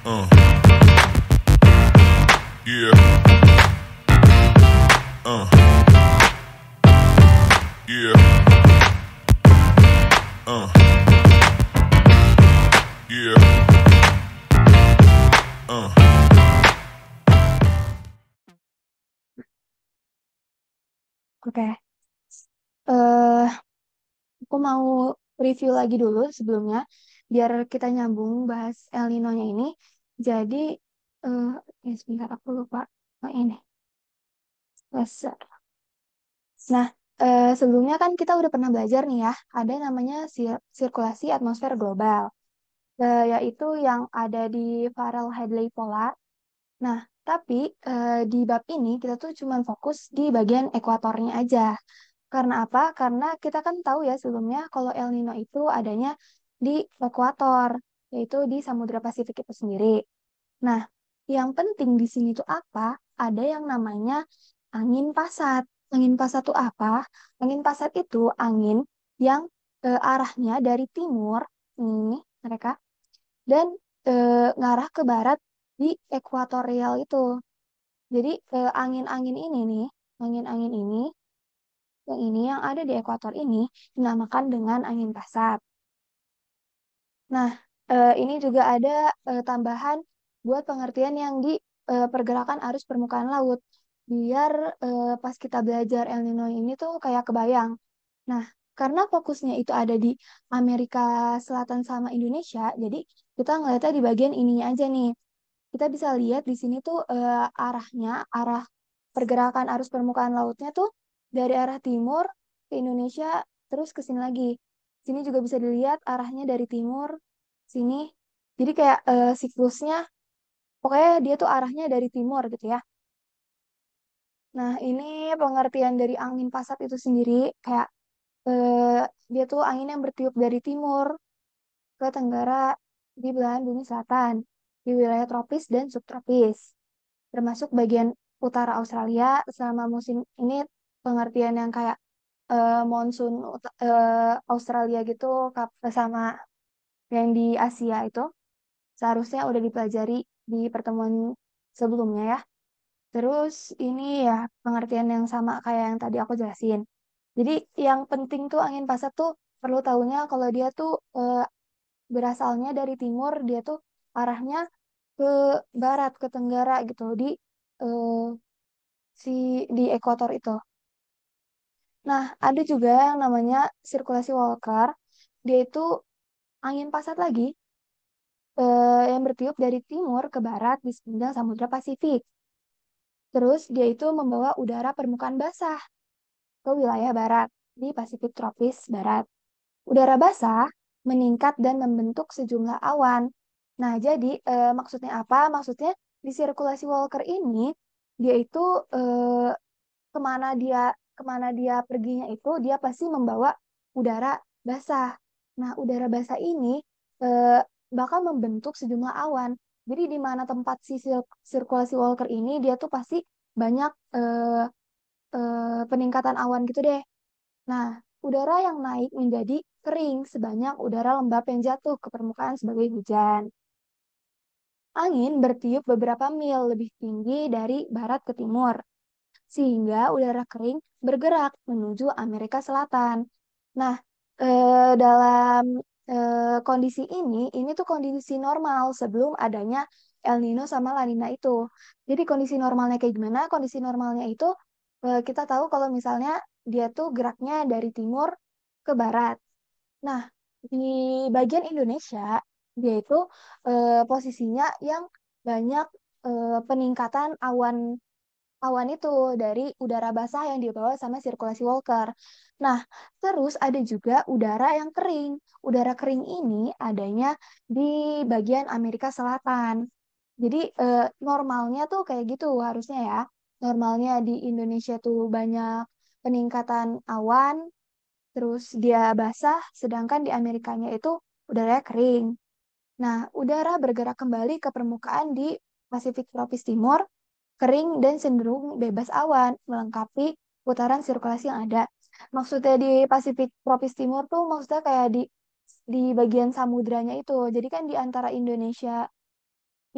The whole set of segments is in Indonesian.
Uh, yeah, uh, yeah, uh, yeah, uh. Oke, eh aku mau review lagi dulu sebelumnya, biar kita nyambung bahas El Nino-nya ini. Jadi, eh sebentar aku lupa. Oh, ini, dasar. Nah, sebelumnya kan kita udah pernah belajar nih ya, ada namanya sirkulasi atmosfer global, yaitu yang ada di Farrell-Hadley pola. Nah, tapi di bab ini kita tuh cuma fokus di bagian ekuatornya aja. Karena apa? Karena kita kan tahu ya sebelumnya kalau El Nino itu adanya di ekuator, yaitu di Samudra Pasifik itu sendiri. Nah, yang penting di sini tuh apa? Ada yang namanya angin pasat. Angin pasat itu apa? Angin pasat itu angin yang arahnya dari timur, ini mereka, dan ngarah ke barat di ekuatorial itu. Jadi angin-angin ini nih, angin-angin ini, yang ada di ekuator ini dinamakan dengan angin pasat. Nah, ini juga ada tambahan buat pengertian yang di pergerakan arus permukaan laut. Biar pas kita belajar El Nino ini tuh kayak kebayang. Nah, karena fokusnya itu ada di Amerika Selatan sama Indonesia, jadi kita ngeliatnya di bagian ininya aja nih. Kita bisa lihat di sini tuh arah pergerakan arus permukaan lautnya tuh dari arah timur ke Indonesia terus ke sini lagi. Sini juga bisa dilihat arahnya dari timur sini. Jadi kayak siklusnya pokoknya dia tuh arahnya dari timur gitu ya. Nah, ini pengertian dari angin pasat itu sendiri kayak dia tuh angin yang bertiup dari timur ke tenggara di belahan bumi selatan di wilayah tropis dan subtropis, termasuk bagian utara Australia selama musim ini, pengertian yang kayak monsun Australia gitu sama yang di Asia itu seharusnya udah dipelajari di pertemuan sebelumnya ya. Terus ini ya pengertian yang sama kayak yang tadi aku jelasin. Jadi yang penting tuh angin pasat tuh perlu tahunya kalau dia tuh berasalnya dari timur, dia tuh arahnya ke barat, ke tenggara gitu di eh, si di ekuator itu. Nah, ada juga yang namanya sirkulasi Walker. Dia itu angin pasat lagi yang bertiup dari timur ke barat di sepanjang Samudra Pasifik. Terus dia itu membawa udara permukaan basah ke wilayah barat di Pasifik tropis barat. Udara basah meningkat dan membentuk sejumlah awan. Nah, jadi maksudnya apa? Maksudnya di sirkulasi Walker ini dia itu eh, kemana dia perginya itu dia pasti membawa udara basah. Nah, udara basah ini eh, bakal membentuk sejumlah awan. Jadi di mana tempat si sirkulasi Walker ini dia tuh pasti banyak peningkatan awan gitu deh. Nah, udara yang naik menjadi kering sebanyak udara lembab yang jatuh ke permukaan sebagai hujan. Angin bertiup beberapa mil lebih tinggi dari barat ke timur, sehingga udara kering bergerak menuju Amerika Selatan. Nah, dalam kondisi ini tuh kondisi normal sebelum adanya El Nino sama La Nina itu. Jadi kondisi normalnya kayak gimana? Kondisi normalnya itu kita tahu kalau misalnya dia tuh geraknya dari timur ke barat. Nah, di bagian Indonesia, dia itu posisinya yang banyak peningkatan awan awan itu dari udara basah yang dibawa sama sirkulasi Walker. Nah, terus ada juga udara yang kering. Udara kering ini adanya di bagian Amerika Selatan. Jadi normalnya tuh kayak gitu harusnya ya. Normalnya di Indonesia tuh banyak peningkatan awan, terus dia basah, sedangkan di Amerikanya itu udaranya kering. Nah, udara bergerak kembali ke permukaan di Pasifik tropis timur, kering dan cenderung bebas awan, melengkapi putaran sirkulasi yang ada. Maksudnya di Pasifik tropis timur tuh maksudnya kayak di bagian samudranya itu. Jadi kan di antara Indonesia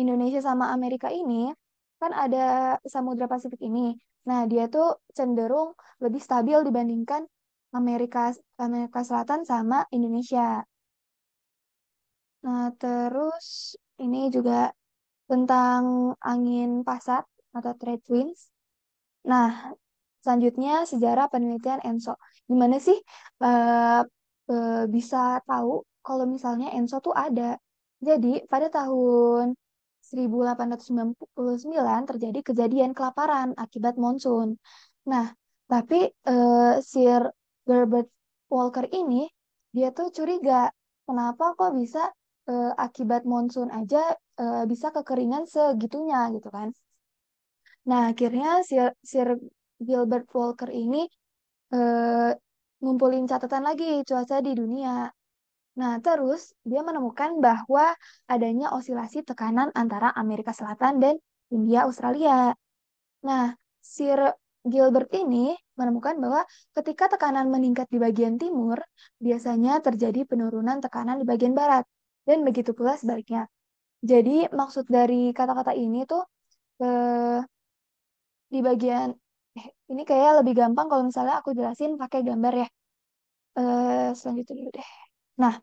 Indonesia sama Amerika ini kan ada Samudra Pasifik ini. Nah, dia tuh cenderung lebih stabil dibandingkan Amerika Amerika Selatan sama Indonesia. Nah, terus ini juga tentang angin pasat atau trade winds. Nah, selanjutnya sejarah penelitian ENSO. Gimana sih eh, bisa tahu kalau misalnya ENSO tuh ada? Jadi, pada tahun 1899 terjadi kejadian kelaparan akibat monsun. Nah, tapi Sir Herbert Walker ini dia tuh curiga, kenapa kok bisa akibat monsun aja bisa kekeringan segitunya gitu kan? Nah, akhirnya Sir Gilbert Walker ini eh, ngumpulin catatan lagi cuaca di dunia. Nah, terus dia menemukan bahwa adanya osilasi tekanan antara Amerika Selatan dan India Australia. Nah, Sir Gilbert ini menemukan bahwa ketika tekanan meningkat di bagian timur, biasanya terjadi penurunan tekanan di bagian barat. Dan begitu pula sebaliknya. Jadi, maksud dari kata-kata ini tuh eh, di bagian ini kayak lebih gampang kalau misalnya aku jelasin pakai gambar ya. Selanjutnya dulu deh. Nah,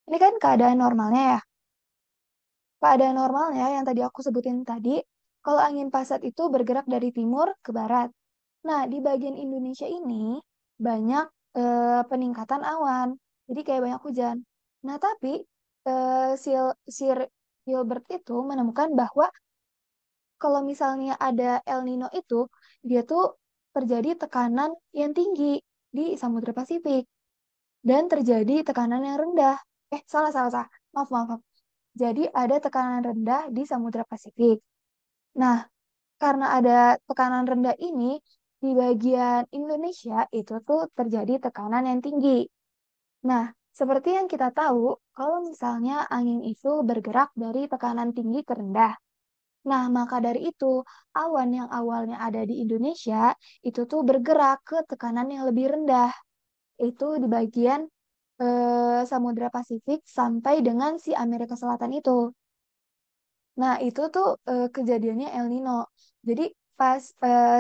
ini kan keadaan normalnya ya. Keadaan normalnya yang tadi aku sebutin tadi, kalau angin pasat itu bergerak dari timur ke barat. Nah, di bagian Indonesia ini banyak peningkatan awan. Jadi kayak banyak hujan. Nah, tapi Sir Gilbert itu menemukan bahwa kalau misalnya ada El Nino itu, dia tuh terjadi tekanan yang tinggi di Samudra Pasifik dan terjadi tekanan yang rendah. Salah, salah, salah. Maaf, maaf, maaf. Jadi ada tekanan rendah di Samudra Pasifik. Nah, karena ada tekanan rendah ini, di bagian Indonesia itu tuh terjadi tekanan yang tinggi. Nah, seperti yang kita tahu, kalau misalnya angin itu bergerak dari tekanan tinggi ke rendah. Nah, maka dari itu, awan yang awalnya ada di Indonesia itu tuh bergerak ke tekanan yang lebih rendah. Itu di bagian Samudra Pasifik sampai dengan si Amerika Selatan itu. Nah, itu tuh kejadiannya El Nino. Jadi pas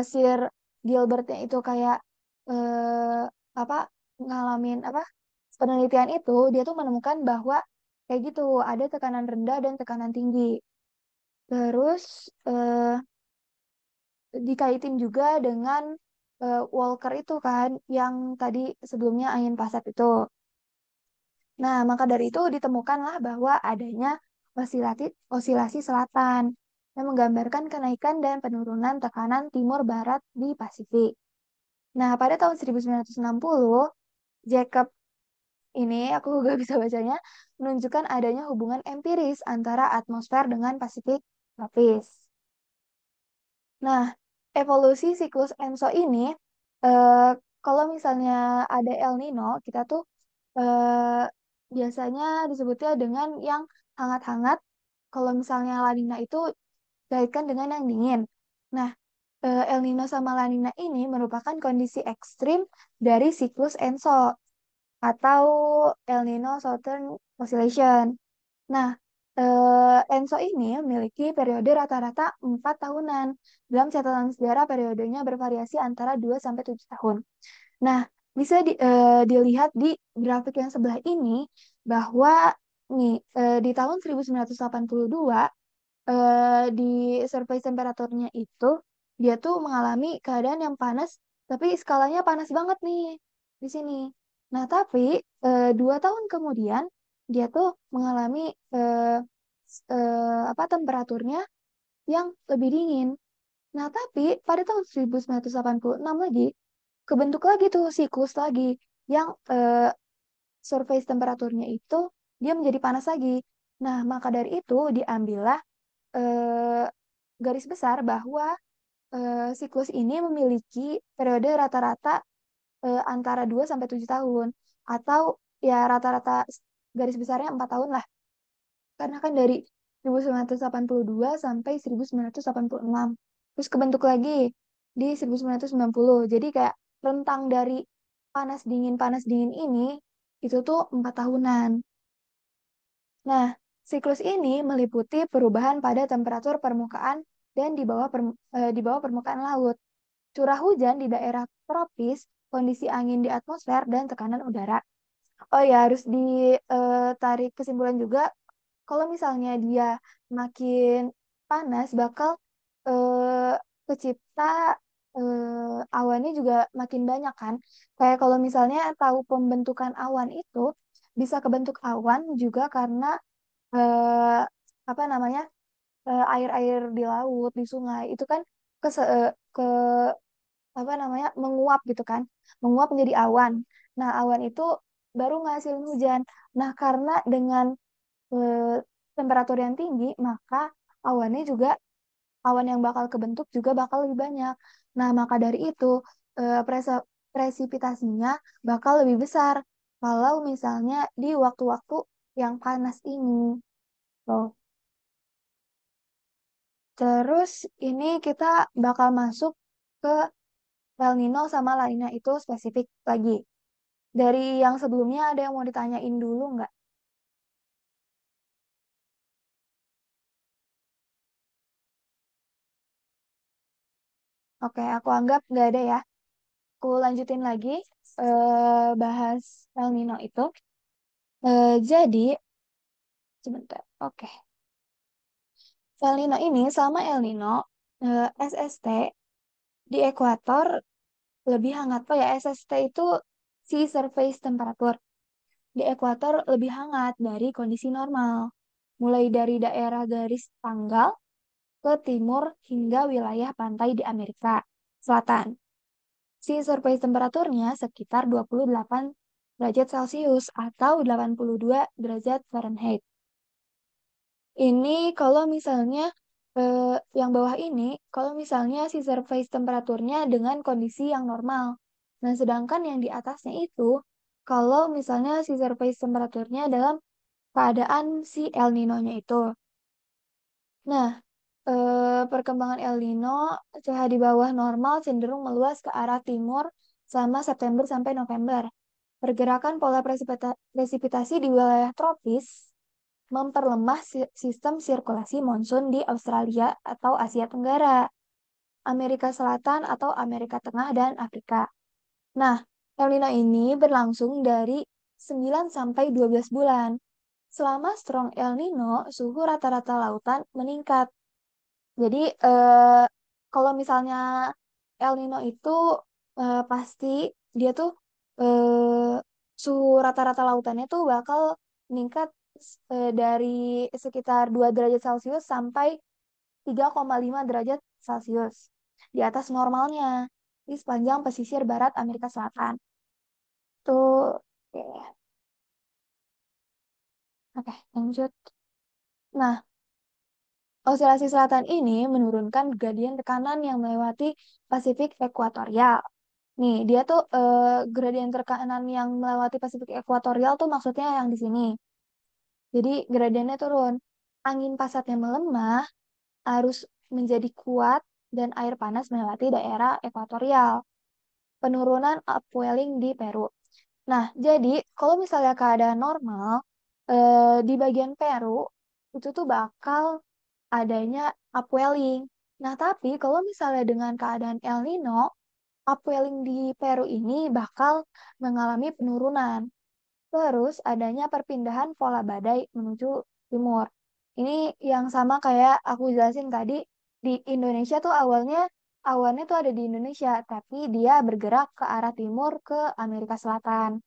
Sir Gilbertnya itu kayak apa ngalamin apa penelitian itu, dia tuh menemukan bahwa kayak gitu ada tekanan rendah dan tekanan tinggi. Terus dikaitin juga dengan Walker itu kan yang tadi sebelumnya angin pasat itu. Nah, maka dari itu ditemukanlah bahwa adanya osilasi selatan yang menggambarkan kenaikan dan penurunan tekanan timur-barat di Pasifik. Nah, pada tahun 1960, Jacob ini, aku gak bisa bacanya, menunjukkan adanya hubungan empiris antara atmosfer dengan Pasifik tropis. Nah, evolusi siklus ENSO ini, eh, kalau misalnya ada El Nino, kita tuh biasanya disebutnya dengan yang hangat-hangat. Kalau misalnya La Nina itu kaitkan dengan yang dingin. Nah, El Nino sama La Nina ini merupakan kondisi ekstrim dari siklus ENSO atau El Nino Southern Oscillation. Nah, ENSO ini memiliki periode rata-rata 4 tahunan. Dalam catatan sejarah periodenya bervariasi antara 2 sampai 7 tahun. Nah, bisa dilihat di grafik yang sebelah ini bahwa nih di tahun 1982 di survei temperaturnya itu dia tuh mengalami keadaan yang panas tapi skalanya panas banget nih di sini. Nah, tapi 2 tahun kemudian dia tuh mengalami apa temperaturnya yang lebih dingin. Nah, tapi pada tahun 1986 lagi kebentuk lagi tuh siklus lagi yang surface temperaturnya itu dia menjadi panas lagi. Nah, maka dari itu diambillah eh, garis besar bahwa siklus ini memiliki periode rata-rata antara 2 sampai 7 tahun atau ya rata-rata garis besarnya 4 tahun lah. Karena kan dari 1982 sampai 1986. Terus kebentuk lagi di 1990. Jadi kayak rentang dari panas dingin ini itu tuh 4 tahunan. Nah, Siklus ini meliputi perubahan pada temperatur permukaan dan di bawah permukaan laut, curah hujan di daerah tropis, kondisi angin di atmosfer, dan tekanan udara. Oh ya, harus ditarik kesimpulan juga, kalau misalnya dia makin panas, bakal eh, kecipta awannya juga makin banyak kan. Kayak kalau misalnya tahu pembentukan awan itu, bisa kebentuk awan juga karena eh, apa namanya, air-air di laut, di sungai itu kan ke apa namanya, menguap gitu kan, menguap menjadi awan. Nah, awan itu baru ngasilin hujan. Nah, karena dengan eh, temperatur yang tinggi, maka awannya juga, awan yang bakal kebentuk juga bakal lebih banyak. Nah, maka dari itu presipitasinya bakal lebih besar kalau misalnya di waktu-waktu yang panas ini. Loh. Terus ini kita bakal masuk ke El Nino sama La Nina itu spesifik lagi. Dari yang sebelumnya ada yang mau ditanyain dulu nggak? Oke, aku anggap nggak ada ya. Aku lanjutin lagi bahas El Nino itu. Jadi, sebentar. Oke. El Nino ini sama El Nino, SST di ekuator lebih hangat. Oh ya, SST itu sea surface temperature. Di ekuator lebih hangat dari kondisi normal. Mulai dari daerah garis tanggal ke timur hingga wilayah pantai di Amerika Selatan. Sea surface temperaturnya sekitar 28 derajat Celcius atau 82 derajat Fahrenheit. Ini kalau misalnya yang bawah ini, kalau misalnya si surface temperaturnya dengan kondisi yang normal. Nah, sedangkan yang di atasnya itu, kalau misalnya si surface temperaturnya dalam keadaan si El Nino-nya itu. Nah, perkembangan El Nino, CH di bawah normal cenderung meluas ke arah timur selama September sampai November. Pergerakan pola presipitasi di wilayah tropis memperlemah sistem sirkulasi monsun di Australia atau Asia Tenggara, Amerika Selatan atau Amerika Tengah, dan Afrika. Nah, El Nino ini berlangsung dari 9 sampai 12 bulan. Selama strong El Nino, suhu rata-rata lautan meningkat. Jadi, kalau misalnya El Nino itu pasti dia tuh suhu rata-rata lautannya tuh bakal meningkat dari sekitar 2 derajat Celcius sampai 3,5 derajat Celcius di atas normalnya di sepanjang pesisir barat Amerika Selatan. Tuh, oke, oke, lanjut. Nah, Australiasi Selatan ini menurunkan gradien tekanan yang melewati Pasifik Ekuatorial. Nih, dia tuh gradien tekanan yang melewati Pasifik Ekuatorial tuh maksudnya yang di sini. Jadi gradiennya turun. Angin pasatnya melemah, arus menjadi kuat, dan air panas melewati daerah ekuatorial. Penurunan upwelling di Peru. Nah, jadi kalau misalnya keadaan normal, di bagian Peru itu tuh bakal adanya upwelling. Nah, tapi kalau misalnya dengan keadaan El Nino, upwelling di Peru ini bakal mengalami penurunan. Terus adanya perpindahan pola badai menuju timur. Ini yang sama kayak aku jelasin tadi, di Indonesia tuh awalnya awannya tuh ada di Indonesia, tapi dia bergerak ke arah timur ke Amerika Selatan.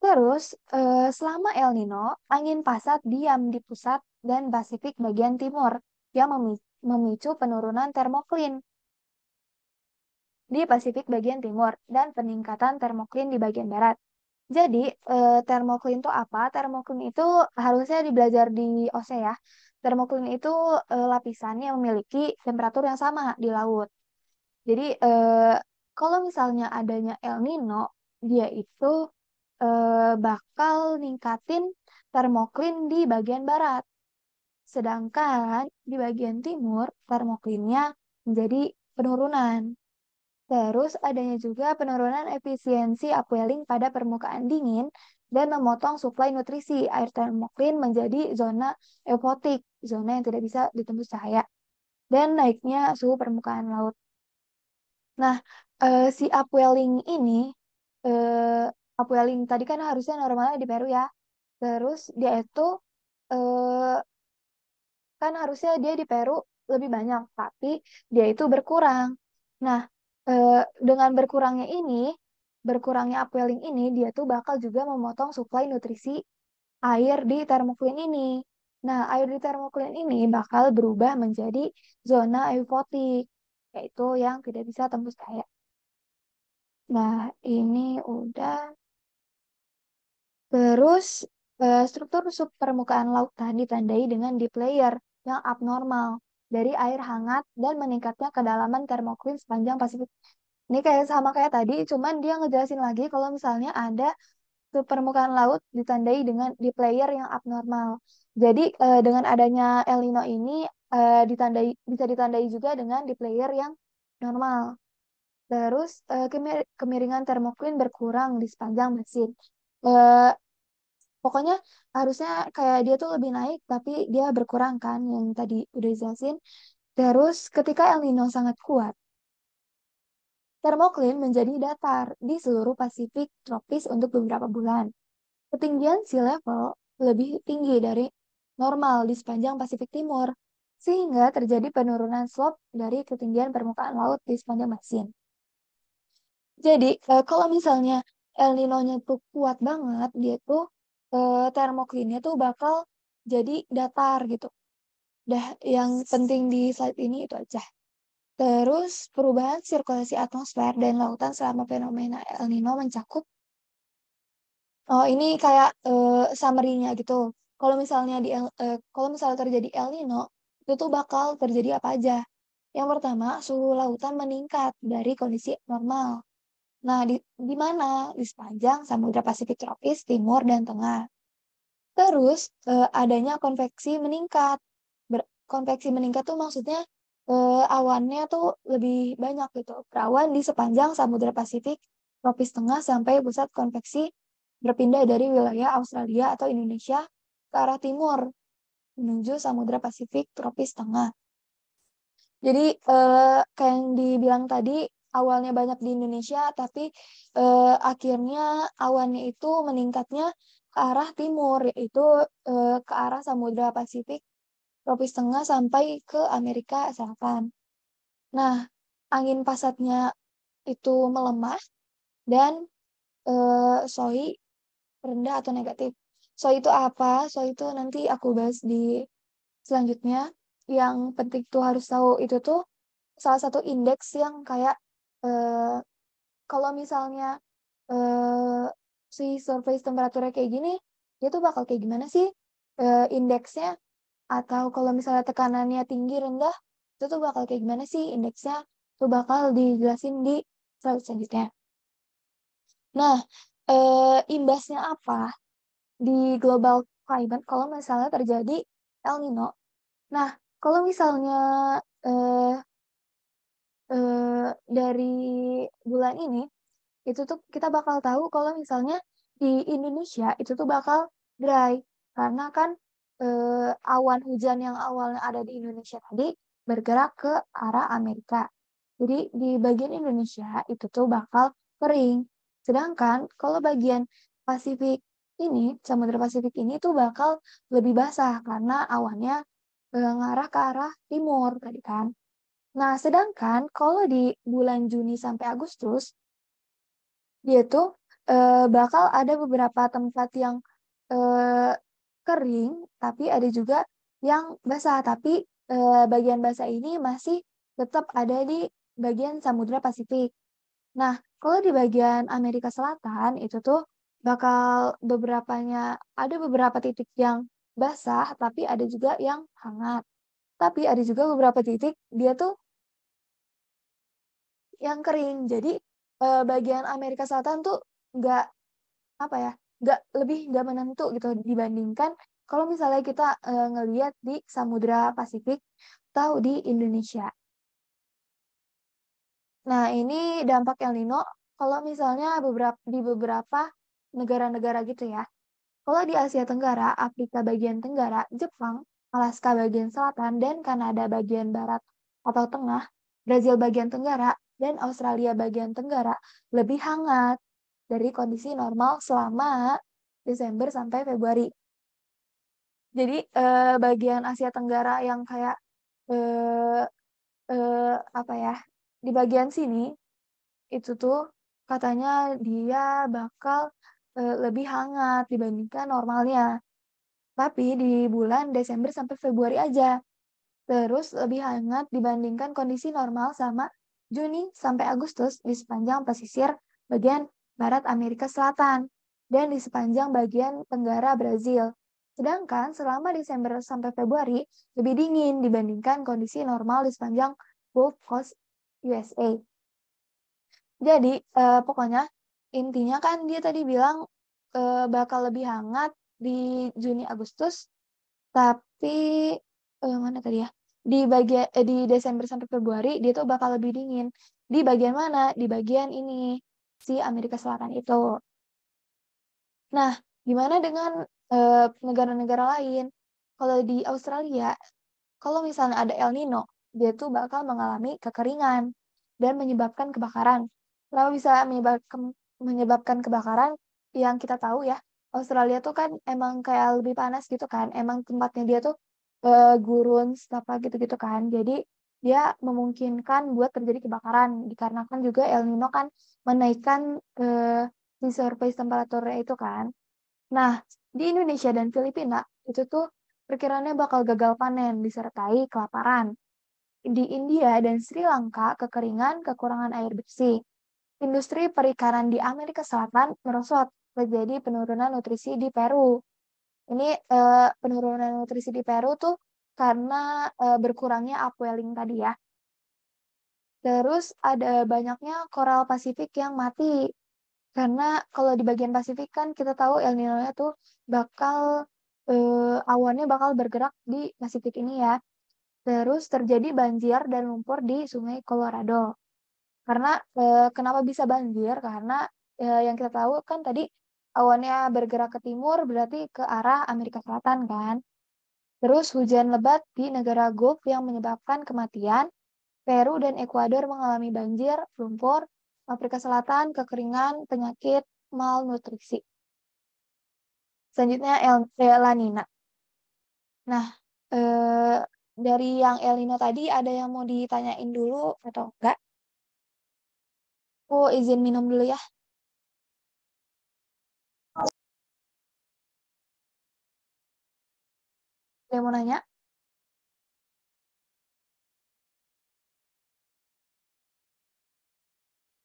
Terus selama El Nino, angin pasat diam di pusat dan Pasifik bagian timur yang memicu penurunan termoklin di Pasifik bagian timur dan peningkatan termoklin di bagian barat. Jadi, termoklin itu apa? Termoklin itu harusnya dibelajar di OSE ya. Termoklin itu lapisan yang memiliki temperatur yang sama di laut. Jadi, kalau misalnya adanya El Nino, dia itu bakal ningkatin termoklin di bagian barat. Sedangkan di bagian timur, termoklinnya menjadi penurunan. Terus adanya juga penurunan efisiensi upwelling pada permukaan dingin dan memotong suplai nutrisi. Air termokrin menjadi zona eufotik, zona yang tidak bisa ditembus cahaya, dan naiknya suhu permukaan laut. Nah, si upwelling ini, upwelling tadi kan harusnya normalnya di Peru ya. Terus dia itu eh, kan harusnya dia di Peru lebih banyak, tapi dia itu berkurang. Nah, eh, dengan berkurangnya upwelling ini, dia tuh bakal juga memotong suplai nutrisi air di termocline ini. Nah, air di termocline ini bakal berubah menjadi zona eufotik, yaitu yang tidak bisa tembus cahaya. Nah, ini udah. Terus, struktur subpermukaan lautan ditandai dengan deep layer yang abnormal dari air hangat dan meningkatnya kedalaman termokline sepanjang Pasifik. Ini kayak sama kayak tadi, cuman dia ngejelasin lagi kalau misalnya ada subpermukaan laut ditandai dengan deep layer yang abnormal. Jadi, dengan adanya El Nino ini bisa ditandai juga dengan deep layer yang normal. Terus, kemiringan termokline berkurang di sepanjang mesin. Eh, Pokoknya harusnya kayak dia tuh lebih naik, tapi dia berkurang kan, yang tadi udah dijelasin. Terus ketika El Nino sangat kuat, termokline menjadi datar di seluruh Pasifik tropis untuk beberapa bulan. Ketinggian sea level lebih tinggi dari normal di sepanjang Pasifik Timur, sehingga terjadi penurunan slope dari ketinggian permukaan laut di sepanjang basin. Jadi, kalau misalnya El Nino-nya tuh kuat banget, dia tuh termoklinnya tuh bakal jadi datar gitu. Dah, yang penting di slide ini itu aja. Terus, perubahan sirkulasi atmosfer dan lautan selama fenomena El Nino mencakup. Oh, ini kayak summary-nya gitu. Kalau misalnya terjadi El Nino, itu tuh bakal terjadi apa aja? Yang pertama, suhu lautan meningkat dari kondisi normal. Nah, di mana? Di sepanjang Samudra Pasifik tropis, timur, dan tengah. Terus, adanya konveksi meningkat. Konveksi meningkat tuh maksudnya awannya tuh lebih banyak gitu. Berawan di sepanjang Samudra Pasifik, tropis tengah, sampai pusat konveksi berpindah dari wilayah Australia atau Indonesia ke arah timur, menuju Samudra Pasifik, tropis tengah. Jadi kayak yang dibilang tadi, awalnya banyak di Indonesia, tapi akhirnya awannya itu meningkatnya ke arah timur, yaitu ke arah Samudra Pasifik, tropis tengah sampai ke Amerika Selatan. Nah, angin pasatnya itu melemah dan SOI rendah atau negatif. SOI itu apa? SOI itu nanti aku bahas di selanjutnya. Yang penting tuh harus tahu itu tuh salah satu indeks yang kayak eh, kalau misalnya eh, si surface temperaturnya kayak gini, dia tuh bakal kayak gimana sih indeksnya? Atau kalau misalnya tekanannya tinggi rendah, itu tuh bakal kayak gimana sih indeksnya? Itu bakal dijelasin di slide selanjutnya. Nah, imbasnya apa di global climate kalau misalnya terjadi El Nino? Nah, kalau misalnya eh, dari bulan ini, itu tuh kita bakal tahu kalau misalnya di Indonesia itu tuh bakal dry. Karena kan awan hujan yang awalnya ada di Indonesia tadi bergerak ke arah Amerika. Jadi di bagian Indonesia itu tuh bakal kering. Sedangkan kalau bagian Pasifik ini, Samudra Pasifik ini tuh bakal lebih basah karena awannya ngarah ke arah timur tadi kan. Nah, sedangkan kalau di bulan Juni sampai Agustus, dia tuh bakal ada beberapa tempat yang eh, kering, tapi ada juga yang basah. Tapi bagian basah ini masih tetap ada di bagian Samudra Pasifik. Nah, kalau di bagian Amerika Selatan itu tuh ada beberapa titik yang basah, tapi ada juga yang hangat. Tapi ada juga beberapa titik dia tuh yang kering. Jadi bagian Amerika Selatan tuh nggak apa ya, nggak menentu gitu dibandingkan kalau misalnya kita ngelihat di Samudra Pasifik atau di Indonesia. Nah, ini dampak El Nino kalau misalnya di beberapa negara-negara gitu ya. Kalau di Asia Tenggara, Afrika bagian Tenggara, Jepang, Alaska bagian selatan, dan Kanada bagian barat atau tengah, Brazil bagian tenggara, dan Australia bagian tenggara lebih hangat dari kondisi normal selama Desember sampai Februari. Jadi bagian Asia Tenggara yang kayak eh, apa ya, di bagian sini itu tuh katanya dia bakal lebih hangat dibandingkan normalnya. Tapi di bulan Desember sampai Februari aja. Terus lebih hangat dibandingkan kondisi normal sama Juni sampai Agustus di sepanjang pesisir bagian barat Amerika Selatan dan di sepanjang bagian tenggara Brazil. Sedangkan selama Desember sampai Februari lebih dingin dibandingkan kondisi normal di sepanjang Gulf Coast USA. Jadi pokoknya intinya kan dia tadi bilang bakal lebih hangat di Juni Agustus, tapi mana tadi ya? Di Desember sampai Februari dia tuh bakal lebih dingin. Di bagian mana? Di bagian ini si Amerika Selatan itu. Nah, gimana dengan negara-negara lain? Kalau di Australia, kalau misalnya ada El Nino, dia tuh bakal mengalami kekeringan dan menyebabkan kebakaran. Kenapa bisa menyebabkan kebakaran? Yang kita tahu ya, Australia tuh kan emang kayak lebih panas gitu kan. Emang tempatnya dia tuh gurun, apa gitu-gitu kan. Jadi dia memungkinkan buat terjadi kebakaran. Dikarenakan juga El Nino kan menaikkan si surface temperaturnya itu kan. Nah, di Indonesia dan Filipina itu tuh perkiraannya bakal gagal panen disertai kelaparan. Di India dan Sri Lanka, kekeringan, kekurangan air bersih. Industri perikanan di Amerika Selatan merosot, terjadi penurunan nutrisi di Peru. Ini penurunan nutrisi di Peru tuh karena berkurangnya upwelling tadi ya. Terus ada banyaknya koral Pasifik yang mati. Karena kalau di bagian Pasifik kan kita tahu El Nino-nya tuh bakal awannya bakal bergerak di Pasifik ini ya. Terus terjadi banjir dan lumpur di Sungai Colorado. Karena kenapa bisa banjir? Karena yang kita tahu kan tadi awannya bergerak ke timur berarti ke arah Amerika Selatan kan. Terus hujan lebat di negara Gulf yang menyebabkan kematian. Peru dan Ekuador mengalami banjir, lumpur, Afrika Selatan, kekeringan, penyakit, malnutrisi. Selanjutnya La Nina. Nah, eh, dari yang El Nino tadi ada yang mau ditanyain dulu atau enggak? Aku izin minum dulu ya. Ada yang mau nanya?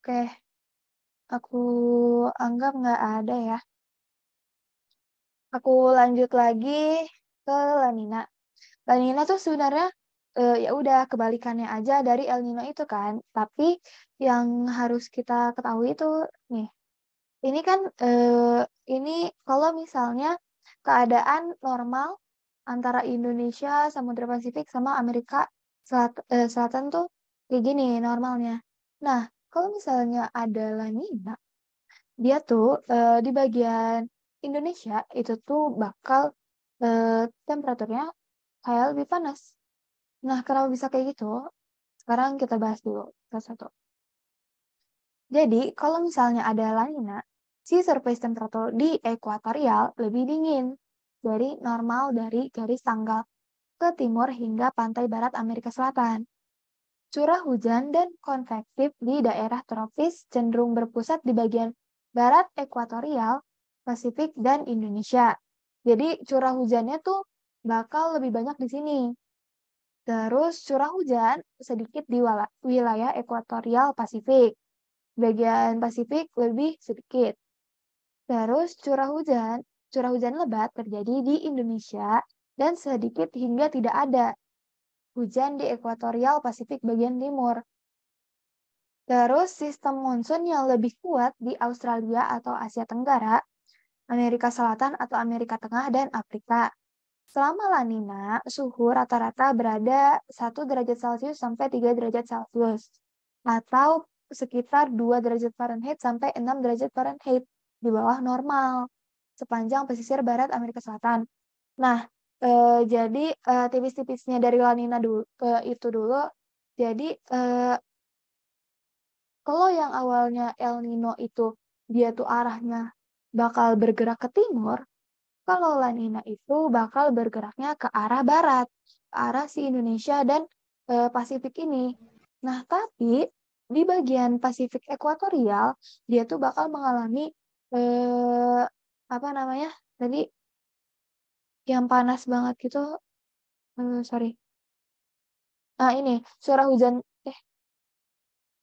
Oke, aku anggap nggak ada ya. Aku lanjut lagi ke La Nina. La Nina tuh sebenarnya ya udah kebalikannya aja dari El Nino itu kan. Tapi yang harus kita ketahui itu nih, ini kan ini kalau misalnya keadaan normal antara Indonesia, Samudra Pasifik sama Amerika Selatan tuh kayak gini normalnya. Nah, kalau misalnya ada La Nina, dia tuh di bagian Indonesia itu tuh bakal temperaturnya kayak lebih panas. Nah, kenapa bisa kayak gitu? Sekarang kita bahas dulu satu-satu. Jadi, kalau misalnya ada La Nina, si surface temperature di ekuatorial lebih dingin dari normal dari garis tanggal ke timur hingga pantai barat Amerika Selatan. Curah hujan dan konvektif di daerah tropis cenderung berpusat di bagian barat ekuatorial, Pasifik, dan Indonesia. Jadi curah hujannya tuh bakal lebih banyak di sini. Terus curah hujan sedikit di wilayah ekuatorial Pasifik. Bagian Pasifik lebih sedikit. Terus curah hujan lebat terjadi di Indonesia dan sedikit hingga tidak ada hujan di ekuatorial Pasifik bagian timur. Terus sistem monsun yang lebih kuat di Australia atau Asia Tenggara, Amerika Selatan atau Amerika Tengah, dan Afrika. Selama La Nina, suhu rata-rata berada 1 derajat Celcius sampai 3 derajat Celcius. Atau sekitar 2 derajat Fahrenheit sampai 6 derajat Fahrenheit. di bawah normal sepanjang pesisir barat Amerika Selatan. Nah, jadi tipis-tipisnya dari La Nina dulu itu dulu. Jadi kalau yang awalnya El Nino itu dia tuh arahnya bakal bergerak ke timur, kalau La Nina itu bakal bergeraknya ke arah barat, ke arah si Indonesia dan Pasifik ini. Nah, tapi di bagian Pasifik ekuatorial dia tuh bakal mengalami eh, apa namanya? Tadi yang panas banget gitu, sorry. Ah, ini curah hujan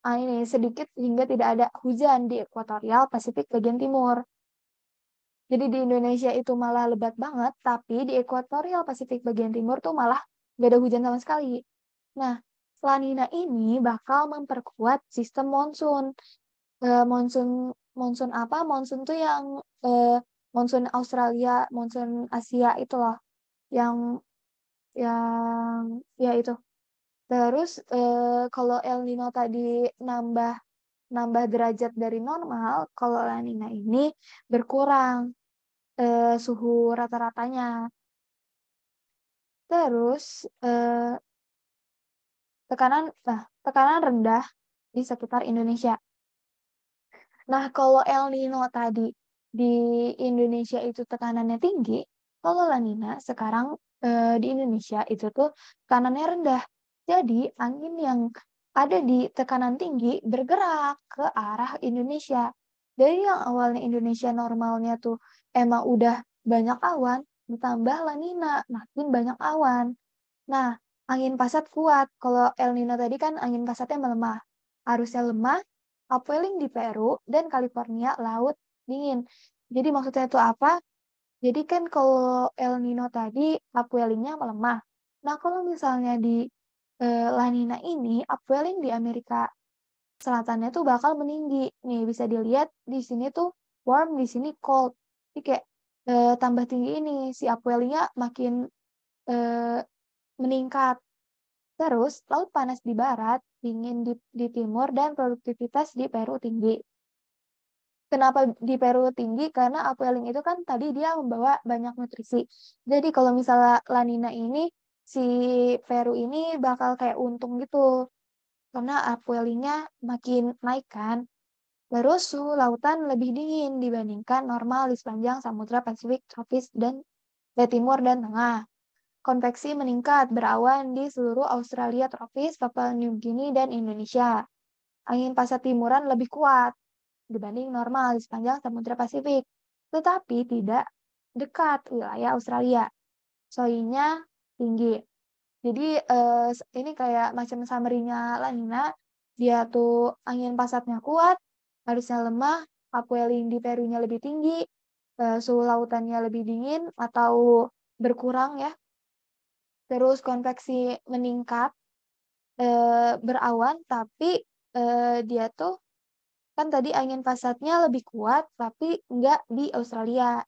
ini sedikit hingga tidak ada hujan di ekuatorial Pasifik bagian timur. Jadi di Indonesia itu malah lebat banget, tapi di ekuatorial Pasifik bagian timur tuh malah gak ada hujan sama sekali. Nah, La Nina ini bakal memperkuat sistem monsun. Monsun monsun apa? Monsun tuh yang monsun Australia, monsun Asia itu loh, yang ya itu. Terus kalau El Nino tadi nambah nambah derajat dari normal, kalau La Nina ini berkurang suhu rata-ratanya. Terus tekanan rendah di sekitar Indonesia. Nah, kalau El Nino tadi di Indonesia itu tekanannya tinggi, kalau La Nina sekarang di Indonesia itu tuh tekanannya rendah. Jadi, angin yang ada di tekanan tinggi bergerak ke arah Indonesia. Dari yang awalnya Indonesia normalnya tuh emang udah banyak awan, ditambah La Nina, makin banyak awan. Nah, angin pasat kuat. Kalau El Nino tadi kan angin pasatnya melemah. Arusnya lemah, upwelling di Peru dan California laut dingin. Jadi maksudnya itu apa? Jadi kan kalau El Nino tadi upwellingnya melemah. Nah, kalau misalnya di La Nina ini upwelling di Amerika Selatannya tuh bakal meninggi. Nih bisa dilihat di sini tuh warm, di sini cold. Jadi kayak tambah tinggi ini si upwellingnya makin eh, meningkat. Terus, laut panas di barat, dingin di timur, dan produktivitas di Peru tinggi. Kenapa di Peru tinggi? Karena upwelling itu kan tadi dia membawa banyak nutrisi. Jadi kalau misalnya La Nina ini, si Peru ini bakal kayak untung gitu. Karena upwellingnya makin naik kan. Terus suhu lautan lebih dingin dibandingkan normal di sepanjang Samudra Pasifik, tropis, dan timur dan tengah. Konveksi meningkat berawan di seluruh Australia tropis, Papua New Guinea, dan Indonesia. Angin pasat timuran lebih kuat dibanding normal di sepanjang Samudra Pasifik, tetapi tidak dekat wilayah Australia. Suhunya tinggi. Jadi ini kayak macam summary-nya La Nina. Dia tuh angin pasatnya kuat, harusnya lemah, upwelling di Perunya lebih tinggi, suhu lautannya lebih dingin atau berkurang ya. Terus konveksi meningkat, berawan, tapi dia tuh kan tadi angin pasatnya lebih kuat, tapi nggak di Australia.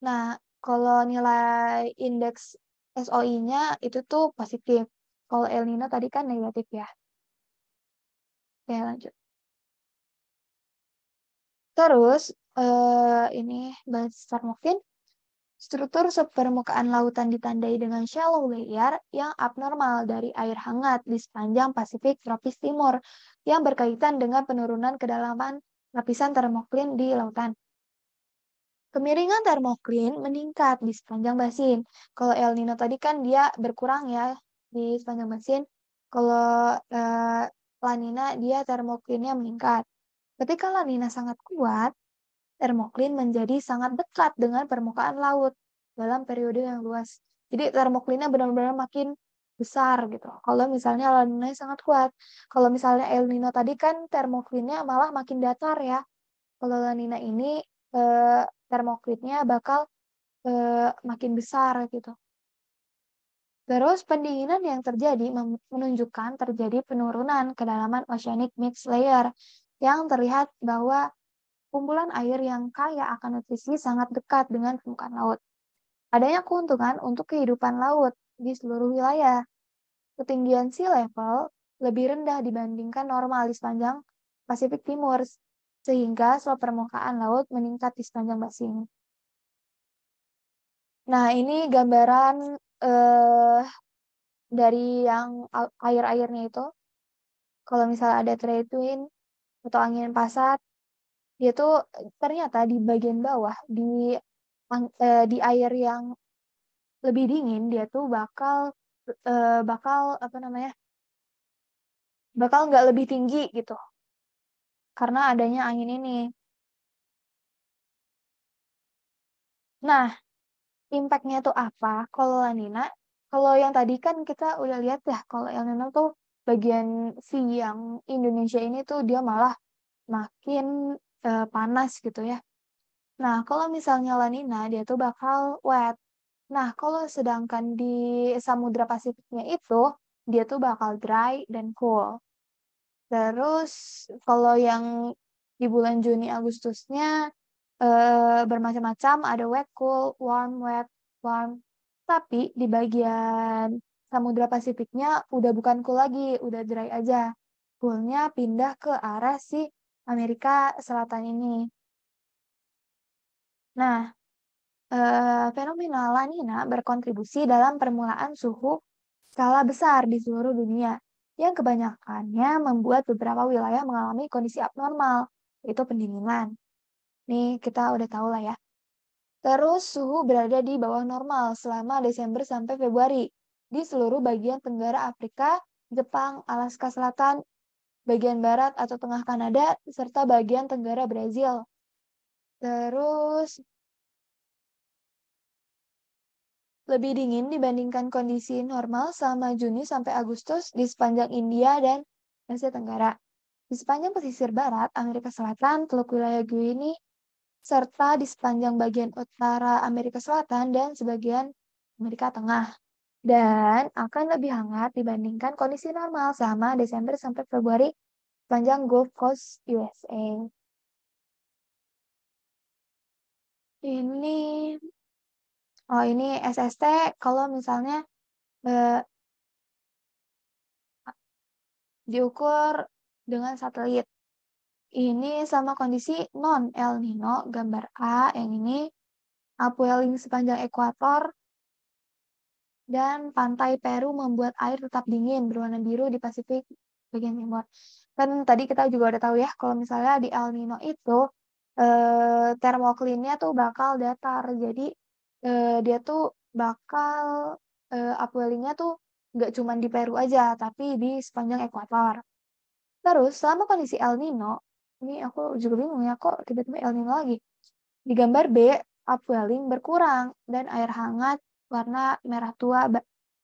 Nah, kalau nilai indeks SOI-nya itu tuh positif. Kalau El Nino tadi kan negatif ya. Oke, lanjut. Terus, ini bahas mungkin struktur permukaan lautan ditandai dengan shallow layer yang abnormal dari air hangat di sepanjang Pasifik tropis timur yang berkaitan dengan penurunan kedalaman lapisan termoklin di lautan. Kemiringan termoklin meningkat di sepanjang basin. Kalau El Nino tadi kan dia berkurang ya di sepanjang basin. Kalau La Nina dia termoklinnya meningkat. Ketika La Nina sangat kuat, termoklin menjadi sangat dekat dengan permukaan laut dalam periode yang luas. Jadi termoklinnya benar-benar makin besar gitu. Kalau misalnya La Nina sangat kuat. Kalau misalnya El Nino tadi kan termoklinnya malah makin datar ya. Kalau La Nina ini eh, termoklitnya bakal makin besar gitu. Terus pendinginan yang terjadi menunjukkan terjadi penurunan kedalaman oceanic mix layer yang terlihat bahwa kumpulan air yang kaya akan nutrisi sangat dekat dengan permukaan laut. Adanya keuntungan untuk kehidupan laut di seluruh wilayah. Ketinggian sea level lebih rendah dibandingkan normal di sepanjang Pasifik Timur, sehingga slope permukaan laut meningkat di sepanjang basin. Nah, ini gambaran eh, dari yang air-airnya itu. Kalau misalnya ada trade wind atau angin pasat, dia tuh ternyata di bagian bawah, di air yang lebih dingin, dia tuh bakal apa namanya, bakal nggak lebih tinggi gitu, karena adanya angin ini. Nah, impact-nya tuh apa? Kalau La Nina, kalau yang tadi kan kita udah lihat ya, kalau El Nino tuh bagian yang Indonesia ini tuh dia malah makin panas gitu ya. Nah, kalau misalnya La Nina, dia tuh bakal wet. Nah, kalau sedangkan di Samudra Pasifiknya itu, dia tuh bakal dry dan cool. Terus, kalau yang di bulan Juni Agustusnya bermacam-macam, ada wet, cool, warm, wet, warm. Tapi di bagian Samudra Pasifiknya udah bukan cool lagi, udah dry aja. Coolnya pindah ke arah si Amerika Selatan ini. Nah, fenomena La Nina berkontribusi dalam permulaan suhu skala besar di seluruh dunia, yang kebanyakannya membuat beberapa wilayah mengalami kondisi abnormal, yaitu pendinginan. Nih, kita udah tahu lah ya. Terus suhu berada di bawah normal selama Desember sampai Februari di seluruh bagian tenggara Afrika, Jepang, Alaska Selatan, bagian barat atau tengah Kanada, serta bagian tenggara Brazil. Terus lebih dingin dibandingkan kondisi normal selama Juni sampai Agustus di sepanjang India dan Asia Tenggara. Di sepanjang pesisir barat Amerika Selatan, Teluk wilayah Guinea, serta di sepanjang bagian utara Amerika Selatan dan sebagian Amerika Tengah. Dan akan lebih hangat dibandingkan kondisi normal selama Desember sampai Februari sepanjang Gulf Coast USA. Ini, ini SST kalau misalnya eh, diukur dengan satelit. Ini sama kondisi non El Nino, gambar A yang ini, upwelling sepanjang ekuator, dan pantai Peru membuat air tetap dingin berwarna biru di Pasifik bagian timur. Kan tadi kita juga udah tahu ya, kalau misalnya di El Nino itu thermocline-nya tuh bakal datar. Jadi dia tuh bakal upwelling-nya tuh nggak cuma di Peru aja, tapi di sepanjang ekuator. Terus selama kondisi El Nino, ini aku juga bingung ya kok tiba-tiba El Nino lagi. Di gambar B, upwelling berkurang dan air hangat warna merah tua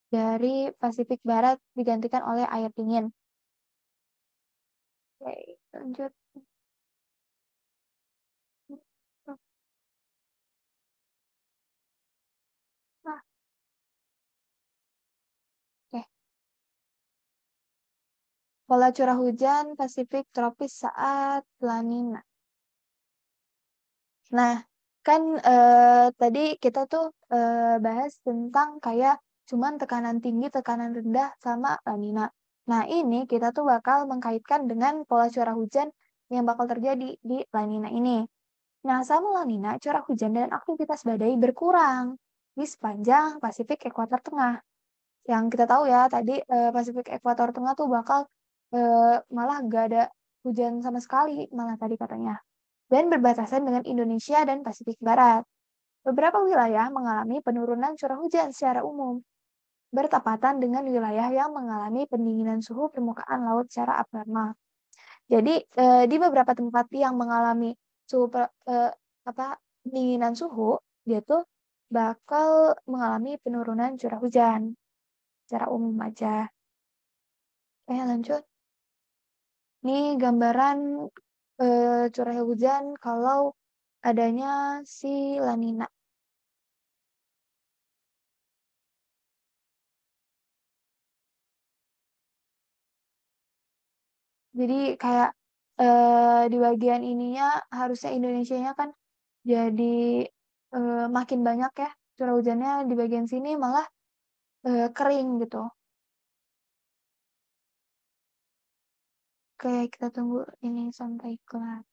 dari Pasifik Barat digantikan oleh air dingin. Oke, lanjut. Nah, oke. Pola curah hujan Pasifik tropis saat La Nina. Nah, kan tadi kita tuh bahas tentang kayak cuman tekanan tinggi, tekanan rendah sama La Nina. Nah, ini kita tuh bakal mengkaitkan dengan pola curah hujan yang bakal terjadi di La Nina ini. Nah, sama La Nina, curah hujan dan aktivitas badai berkurang di sepanjang Pasifik Ekuator Tengah. Yang kita tahu ya, tadi Pasifik Ekuator Tengah tuh bakal malah gak ada hujan sama sekali, malah tadi katanya. Dan berbatasan dengan Indonesia dan Pasifik Barat. Beberapa wilayah mengalami penurunan curah hujan secara umum, bertepatan dengan wilayah yang mengalami pendinginan suhu permukaan laut secara abnormal. Jadi di beberapa tempat yang mengalami suhu apa pendinginan suhu, dia tuh bakal mengalami penurunan curah hujan secara umum aja. Lanjut. Ini gambaran curah hujan kalau adanya si La Nina. Jadi kayak di bagian ininya harusnya Indonesianya kan jadi makin banyak ya curah hujannya, di bagian sini malah kering gitu. Oke, kita tunggu ini sampai kelar.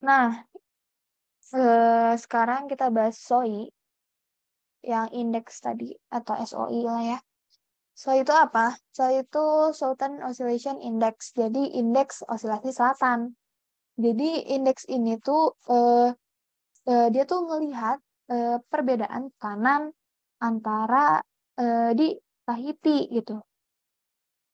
Nah, sekarang kita bahas SOI yang indeks tadi atau SOI lah ya. SOI itu apa? SOI itu Southern Oscillation Index. Jadi indeks osilasi selatan. Jadi indeks ini tuh dia tuh melihat perbedaan tekanan antara di Tahiti gitu.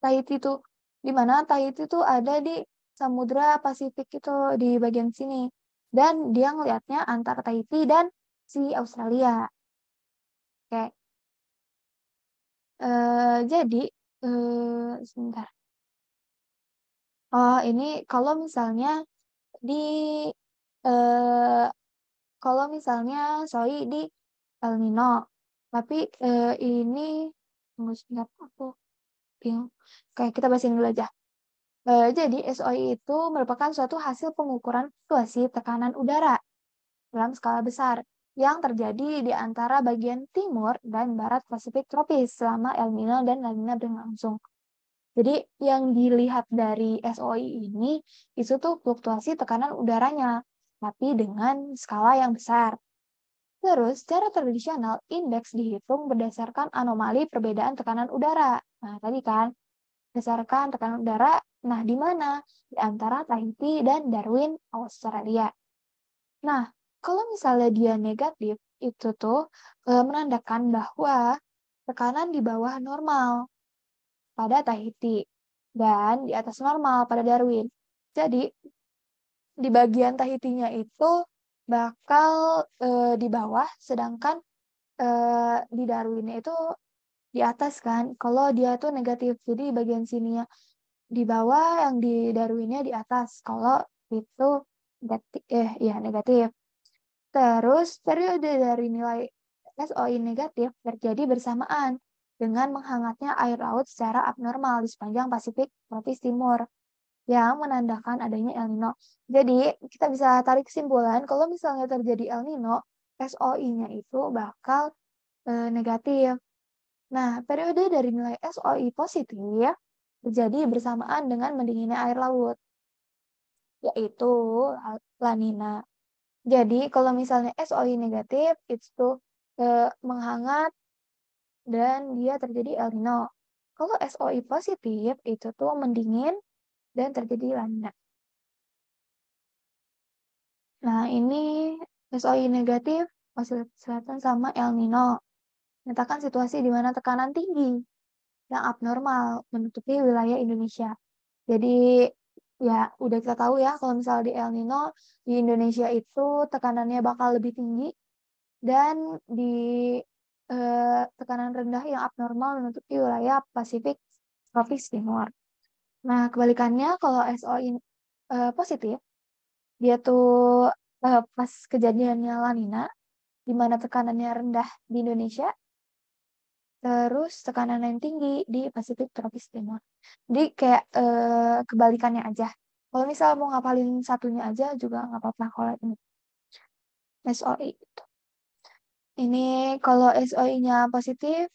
Tahiti tuh di mana Tahiti tuh ada di Samudra Pasifik itu di bagian sini. Dan dia ngelihatnya antara Tahiti dan si Australia. Kayak jadi sebentar. Oh, ini kalau misalnya di eh, kalau misalnya sorry di El Nino, tapi ini tunggu sebentar aku bingung. Kayak kita bahasin dulu aja. Jadi SOI itu merupakan suatu hasil pengukuran fluktuasi tekanan udara dalam skala besar yang terjadi di antara bagian timur dan barat Pasifik tropis selama El Nino dan La Nina berlangsung. Jadi yang dilihat dari SOI ini itu tuh fluktuasi tekanan udaranya, tapi dengan skala yang besar. Terus, secara tradisional, indeks dihitung berdasarkan anomali perbedaan tekanan udara. Nah, tadi kan, berdasarkan tekanan udara, nah di mana? Di antara Tahiti dan Darwin, Australia. Nah, kalau misalnya dia negatif, itu tuh menandakan bahwa tekanan di bawah normal pada Tahiti dan di atas normal pada Darwin. Jadi, di bagian Tahitinya itu bakal di bawah, sedangkan di Darwinnya itu di atas kan. Kalau dia tuh negatif, jadi bagian sininya di bawah, yang di Darwinnya di atas. Kalau itu negatif, ya negatif. Terus periode dari nilai SOI negatif terjadi bersamaan dengan menghangatnya air laut secara abnormal di sepanjang Pasifik tropis timur yang menandakan adanya El Nino. Jadi kita bisa tarik kesimpulan kalau misalnya terjadi El Nino, SOI-nya itu bakal negatif. Nah, periode dari nilai SOI positif terjadi bersamaan dengan mendinginnya air laut, yaitu La Nina. Jadi, kalau misalnya SOI negatif, itu menghangat dan dia terjadi El Nino. Kalau SOI positif, itu tuh mendingin dan terjadi La Nina. Nah, ini SOI negatif, Pasifik Selatan sama El Nino. Menyatakan situasi di mana tekanan tinggi yang abnormal menutupi wilayah Indonesia. Jadi ya udah kita tahu ya kalau misalnya di El Nino di Indonesia itu tekanannya bakal lebih tinggi dan di tekanan rendah yang abnormal menutupi wilayah Pasifik tropis timur. Nah, kebalikannya kalau SOI positif, dia tuh pas kejadiannya La Nina, di mana tekanannya rendah di Indonesia, terus tekanan yang tinggi di Pasifik tropis timur. Jadi kayak kebalikannya aja. Kalau misal mau ngapalin satunya aja juga nggak apa-apa kalau ini SOI. Ini kalau SOI-nya positif,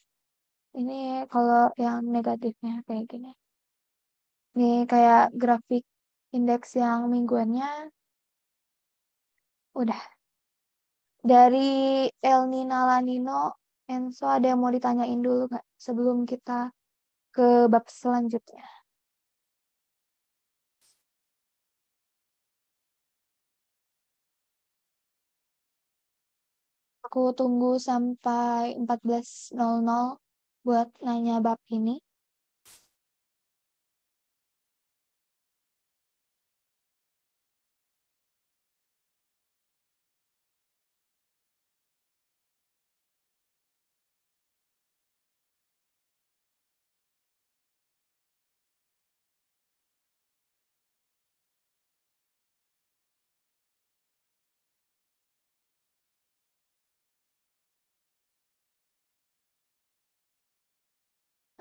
ini kalau yang negatifnya kayak gini. Ini kayak grafik indeks yang mingguannya udah. Dari El Nino La Nino, Enso ada yang mau ditanyain dulu nggak sebelum kita ke bab selanjutnya? Aku tunggu sampai 14.00 buat nanya bab ini.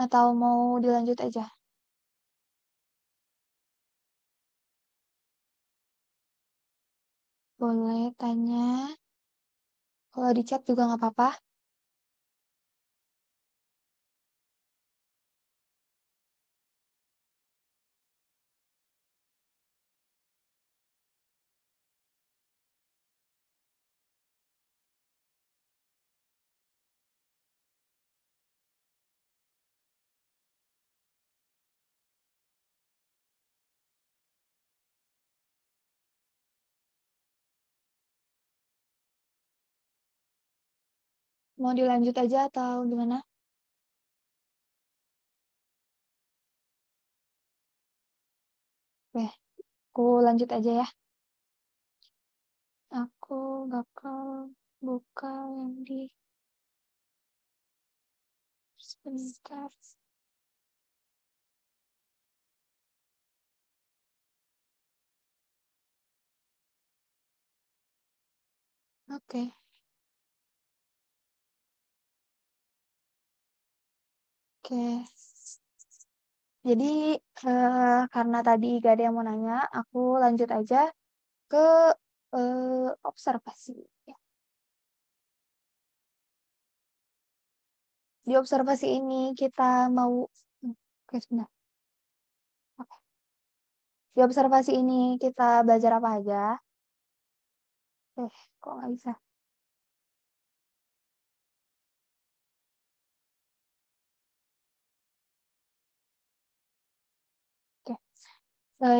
Atau mau dilanjut aja? Boleh tanya. Kalau di chat juga nggak apa-apa. Mau dilanjut aja atau gimana? Oke, aku lanjut aja ya. Aku bakal buka yang di sebentar. Oke, oke. Jadi karena tadi gak ada yang mau nanya, aku lanjut aja ke observasi. Ya. Di observasi ini kita mau, oke sebentar. Oke. Di observasi ini kita belajar apa aja? Kok nggak bisa? Oke.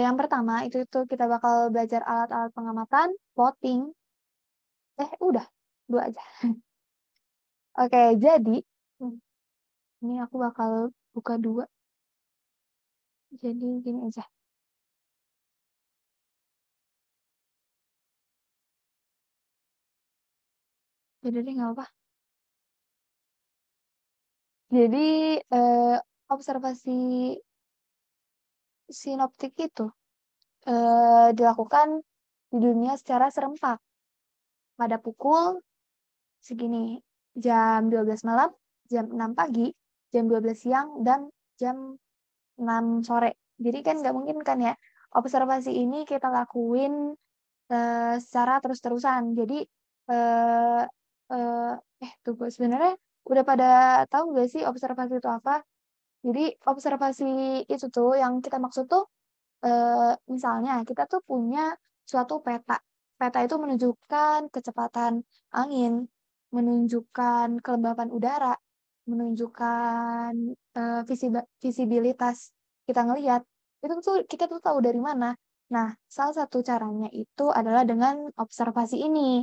Yang pertama itu kita bakal belajar alat-alat pengamatan, plotting. Udah, dua aja. Oke, jadi hmm, ini aku bakal buka dua. Jadi gini aja. Jadi deh nggak apa. Jadi observasi sinoptik itu dilakukan di dunia secara serempak pada pukul segini, jam 12 malam, jam 6 pagi, jam 12 siang, dan jam 6 sore. Jadi kan nggak mungkin kan ya, observasi ini kita lakuin secara terus-terusan. Jadi, eh, eh, tunggu, sebenarnya udah pada tahu nggak sih observasi itu apa? Jadi observasi itu tuh yang kita maksud tuh misalnya kita tuh punya suatu peta. Peta itu menunjukkan kecepatan angin, menunjukkan kelembapan udara, menunjukkan visibilitas kita ngelihat. Itu tuh kita tuh tahu dari mana. Nah, salah satu caranya itu adalah dengan observasi ini.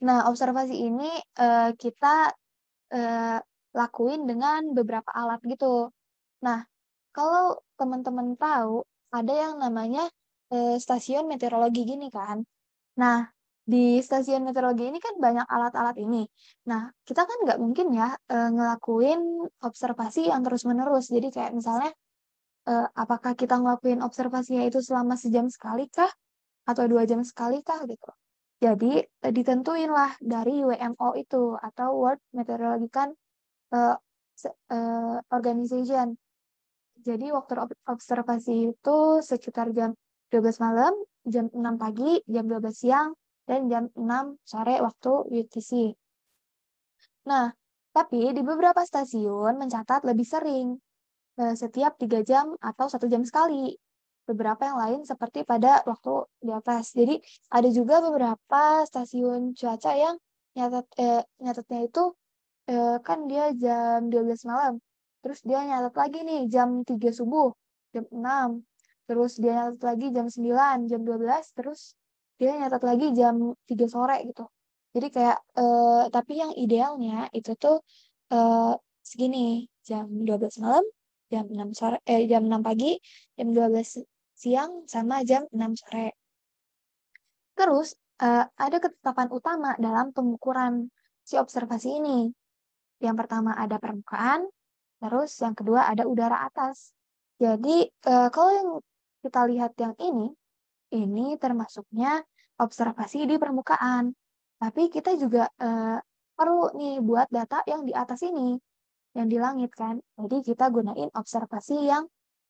Nah, observasi ini kita eh, lakuin dengan beberapa alat gitu. Nah, kalau teman-teman tahu, ada yang namanya stasiun meteorologi gini kan. Nah, di stasiun meteorologi ini kan banyak alat-alat ini. Nah, kita kan nggak mungkin ya ngelakuin observasi yang terus-menerus. Jadi kayak misalnya, apakah kita ngelakuin observasinya itu selama sejam sekali kah? Atau 2 jam sekali kah gitu. Jadi, ditentuin lah dari WMO itu, atau World Meteorological eh, Organization. Jadi waktu observasi itu sekitar jam 12 malam, jam 6 pagi, jam 12 siang, dan jam 6 sore waktu UTC. Nah, tapi di beberapa stasiun mencatat lebih sering, setiap 3 jam atau 1 jam sekali. Beberapa yang lain seperti pada waktu di atas. Jadi ada juga beberapa stasiun cuaca yang nyatatnya itu kan dia jam 12 malam. Terus dia nyatet lagi nih jam 3 subuh, jam 6. Terus dia nyatet lagi jam 9, jam 12. Terus dia nyatet lagi jam 3 sore gitu. Jadi kayak, tapi yang idealnya itu tuh eh, segini, jam 12 malam, jam 6 sore, jam 6 pagi, jam 12 siang, sama jam 6 sore. Terus, ada ketetapan utama dalam pengukuran si observasi ini. Yang pertama ada permukaan, terus yang kedua ada udara atas. Jadi kalau yang kita lihat yang ini termasuknya observasi di permukaan. Tapi kita juga perlu nih buat data yang di atas ini, yang di langit kan. Jadi kita gunain observasi yang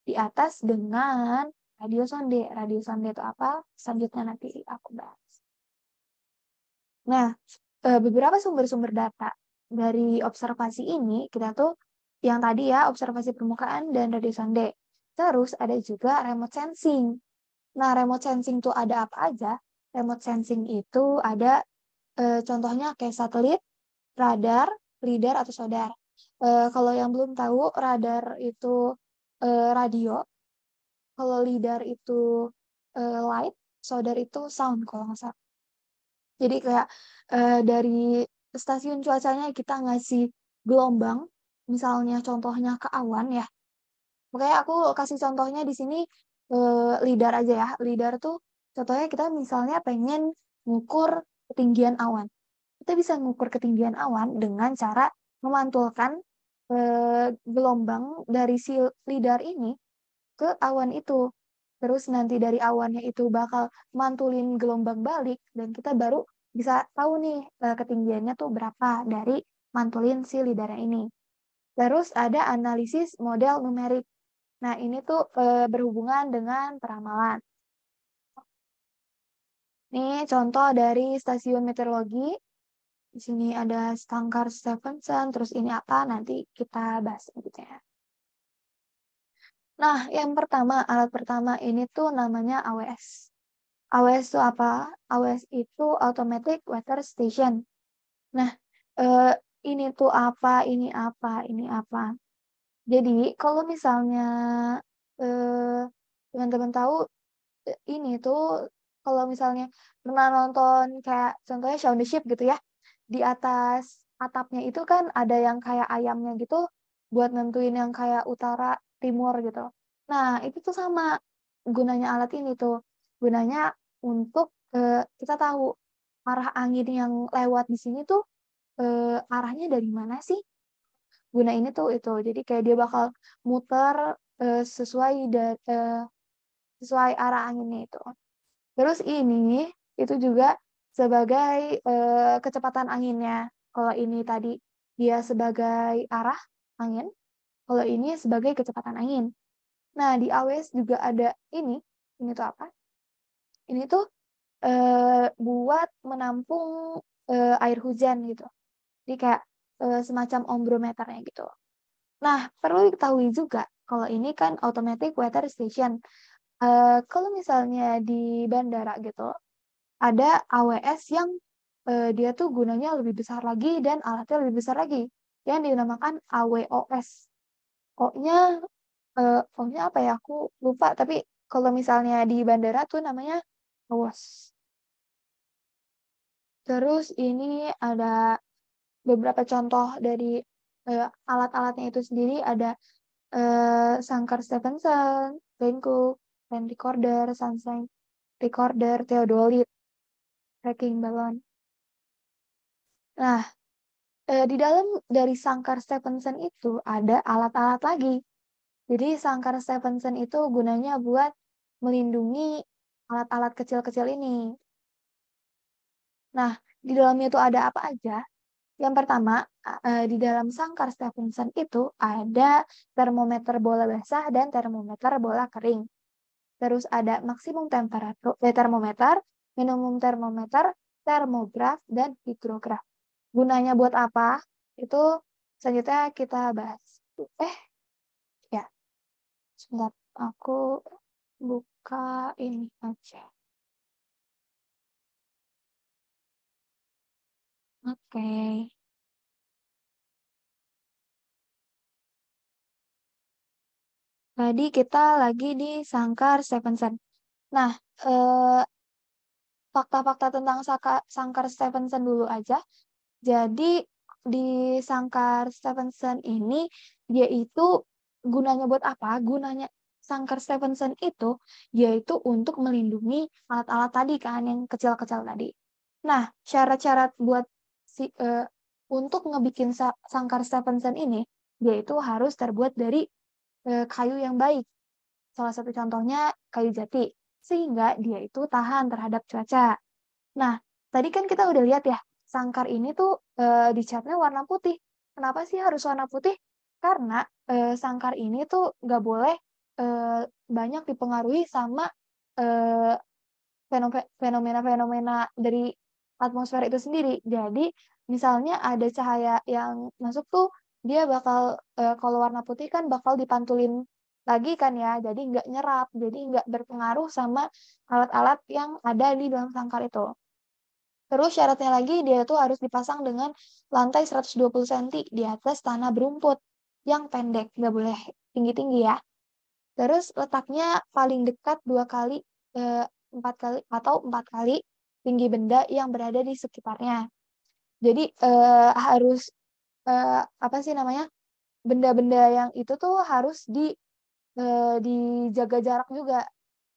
di atas dengan radiosonde. Radiosonde itu apa? Selanjutnya nanti aku bahas. Nah, beberapa sumber-sumber data dari observasi ini kita tuh yang tadi ya observasi permukaan dan radiosonde. Terus ada juga remote sensing. Nah, remote sensing tuh ada apa aja? Remote sensing itu ada contohnya kayak satelit, radar, lidar atau sodar. Kalau yang belum tahu, radar itu radio, kalau lidar itu light, sodar itu sound kalau nggak salah. Jadi kayak dari stasiun cuacanya kita ngasih gelombang, misalnya contohnya ke awan ya. Makanya aku kasih contohnya di sini lidar aja ya. Lidar tuh contohnya kita misalnya pengen ngukur ketinggian awan. Kita bisa ngukur ketinggian awan dengan cara memantulkan gelombang dari si lidar ini ke awan itu. Terus nanti dari awannya itu bakal mantulin gelombang balik dan kita baru bisa tahu nih ketinggiannya tuh berapa dari mantulin si lidarnya ini. Terus ada analisis model numerik. Nah, ini tuh berhubungan dengan peramalan. Ini contoh dari stasiun meteorologi. Di sini ada Stankar Stephenson, terus ini apa? Nanti kita bahas gitu ya. Nah, yang pertama, alat pertama ini tuh namanya AWS. AWS itu apa? AWS itu Automatic Weather Station. Nah, eh, ini tuh apa, ini apa, ini apa. Jadi, kalau misalnya eh, teman-teman tahu ini tuh kalau misalnya pernah nonton kayak contohnya Shaun the Sheep gitu ya, di atas atapnya itu kan ada yang kayak ayamnya gitu buat nentuin yang kayak utara, timur gitu. Nah, itu tuh sama gunanya alat ini tuh. Gunanya untuk kita tahu arah angin yang lewat di sini tuh arahnya dari mana sih? Guna ini tuh itu. Jadi kayak dia bakal muter sesuai sesuai arah anginnya itu. Terus ini itu juga sebagai kecepatan anginnya. Kalau ini tadi dia sebagai arah angin, kalau ini sebagai kecepatan angin. Nah, di AWS juga ada ini tuh apa? Ini tuh buat menampung air hujan gitu. Jadi kayak semacam ombrometernya gitu. Nah, perlu diketahui juga kalau ini kan automatic weather station. Kalau misalnya di bandara gitu, ada AWS yang dia tuh gunanya lebih besar lagi dan alatnya lebih besar lagi, yang dinamakan AWOS. O-nya O-nya apa ya? Aku lupa. Tapi kalau misalnya di bandara tuh namanya AWOS. Terus ini ada beberapa contoh dari alat-alatnya itu sendiri. Ada Sankar Stephenson, Raincook, Land Recorder, Sunshine Recorder, Theodolite, Tracking Balloon. Nah, di dalam dari Sankar Stephenson itu ada alat-alat lagi. Jadi Sankar Stephenson itu gunanya buat melindungi alat-alat kecil-kecil ini. Nah, di dalamnya itu ada apa aja? Yang pertama, di dalam Sankar Stephenson itu ada termometer bola basah dan termometer bola kering. Terus ada maksimum temperatur termometer, minimum termometer, termograf, dan hidrograf. Gunanya buat apa? Itu selanjutnya kita bahas. Eh, ya, sebentar. Aku buka ini aja. Oke. Tadi kita lagi di Sankar Stephenson. Nah, eh, fakta-fakta tentang Sankar Stephenson dulu aja. Jadi di Sangkar Stephenson ini dia itu gunanya buat apa? Gunanya Sangkar Stephenson itu yaitu untuk melindungi alat-alat tadi kan yang kecil-kecil tadi. Nah, syarat-syarat buat untuk ngebikin Sangkar Stephenson ini yaitu harus terbuat dari kayu yang baik. Salah satu contohnya kayu jati sehingga dia itu tahan terhadap cuaca. Nah, tadi kan kita udah lihat ya, sangkar ini tuh dicatnya warna putih. Kenapa sih harus warna putih? Karena sangkar ini tuh nggak boleh eh, banyak dipengaruhi sama eh, fenomena-fenomena dari atmosfer itu sendiri. Jadi, misalnya ada cahaya yang masuk tuh, dia bakal, kalau warna putih kan bakal dipantulin lagi kan ya, jadi nggak nyerap, jadi nggak berpengaruh sama alat-alat yang ada di dalam sangkar itu. Terus syaratnya lagi dia tuh harus dipasang dengan lantai 120 cm di atas tanah berumput yang pendek, nggak boleh tinggi-tinggi ya. Terus letaknya paling dekat 2 kali, 4 kali atau 4 kali tinggi benda yang berada di sekitarnya. Jadi harus apa sih namanya? Benda-benda yang itu tuh harus dijaga jarak juga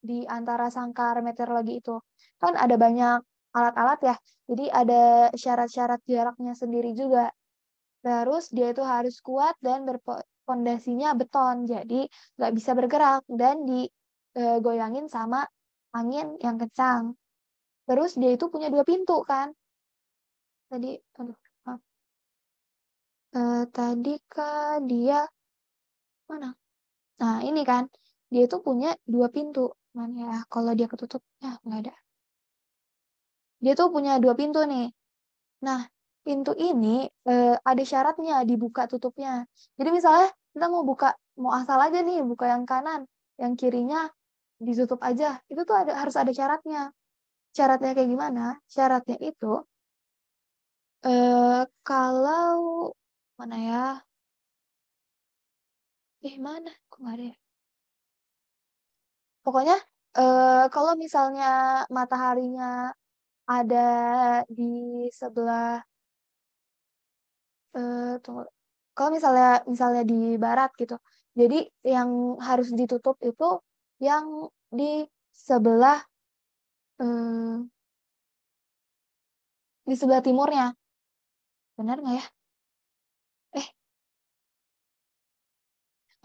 di antara sangkar meteorologi itu. Kan ada banyak alat-alat ya. Jadi ada syarat-syarat jaraknya sendiri juga. Terus dia itu harus kuat dan berpondasinya beton. Jadi nggak bisa bergerak dan digoyangin sama angin yang kencang. Terus dia itu punya dua pintu kan. Tadi, aduh, maaf. Tadi kan dia mana? Nah, ini kan, dia itu punya dua pintu. Mana ya, kalau dia ketutup, ya nggak ada. Dia tuh punya dua pintu nih. Nah, pintu ini ada syaratnya dibuka tutupnya. Jadi misalnya kita mau buka, mau asal aja nih, buka yang kanan, yang kirinya ditutup aja. Itu tuh harus ada syaratnya. Syaratnya kayak gimana? Syaratnya itu, kalau, mana ya? Mana? Kok nggak ada ya? Pokoknya kalau misalnya mataharinya ada di sebelah tunggu. Kalau misalnya misalnya di barat gitu. Jadi yang harus ditutup itu yang di sebelah eh, di sebelah timurnya. Benar nggak ya? Eh,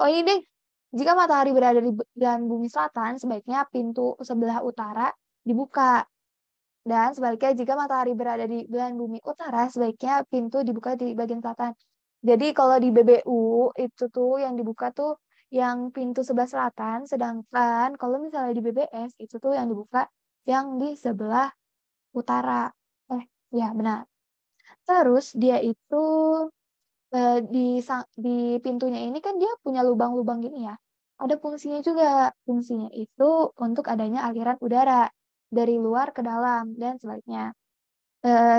oh ini deh. Jika matahari berada di belahan bumi selatan, sebaiknya pintu sebelah utara dibuka. Dan sebaliknya, jika matahari berada di belahan bumi utara, sebaiknya pintu dibuka di bagian selatan. Jadi kalau di BBU itu tuh yang dibuka tuh yang pintu sebelah selatan, sedangkan kalau misalnya di BBS itu tuh yang dibuka yang di sebelah utara. Ya benar. Terus dia itu di pintunya ini kan dia punya lubang-lubang gini ya. Ada fungsinya juga. Fungsinya itu untuk adanya aliran udara dari luar ke dalam dan sebaliknya.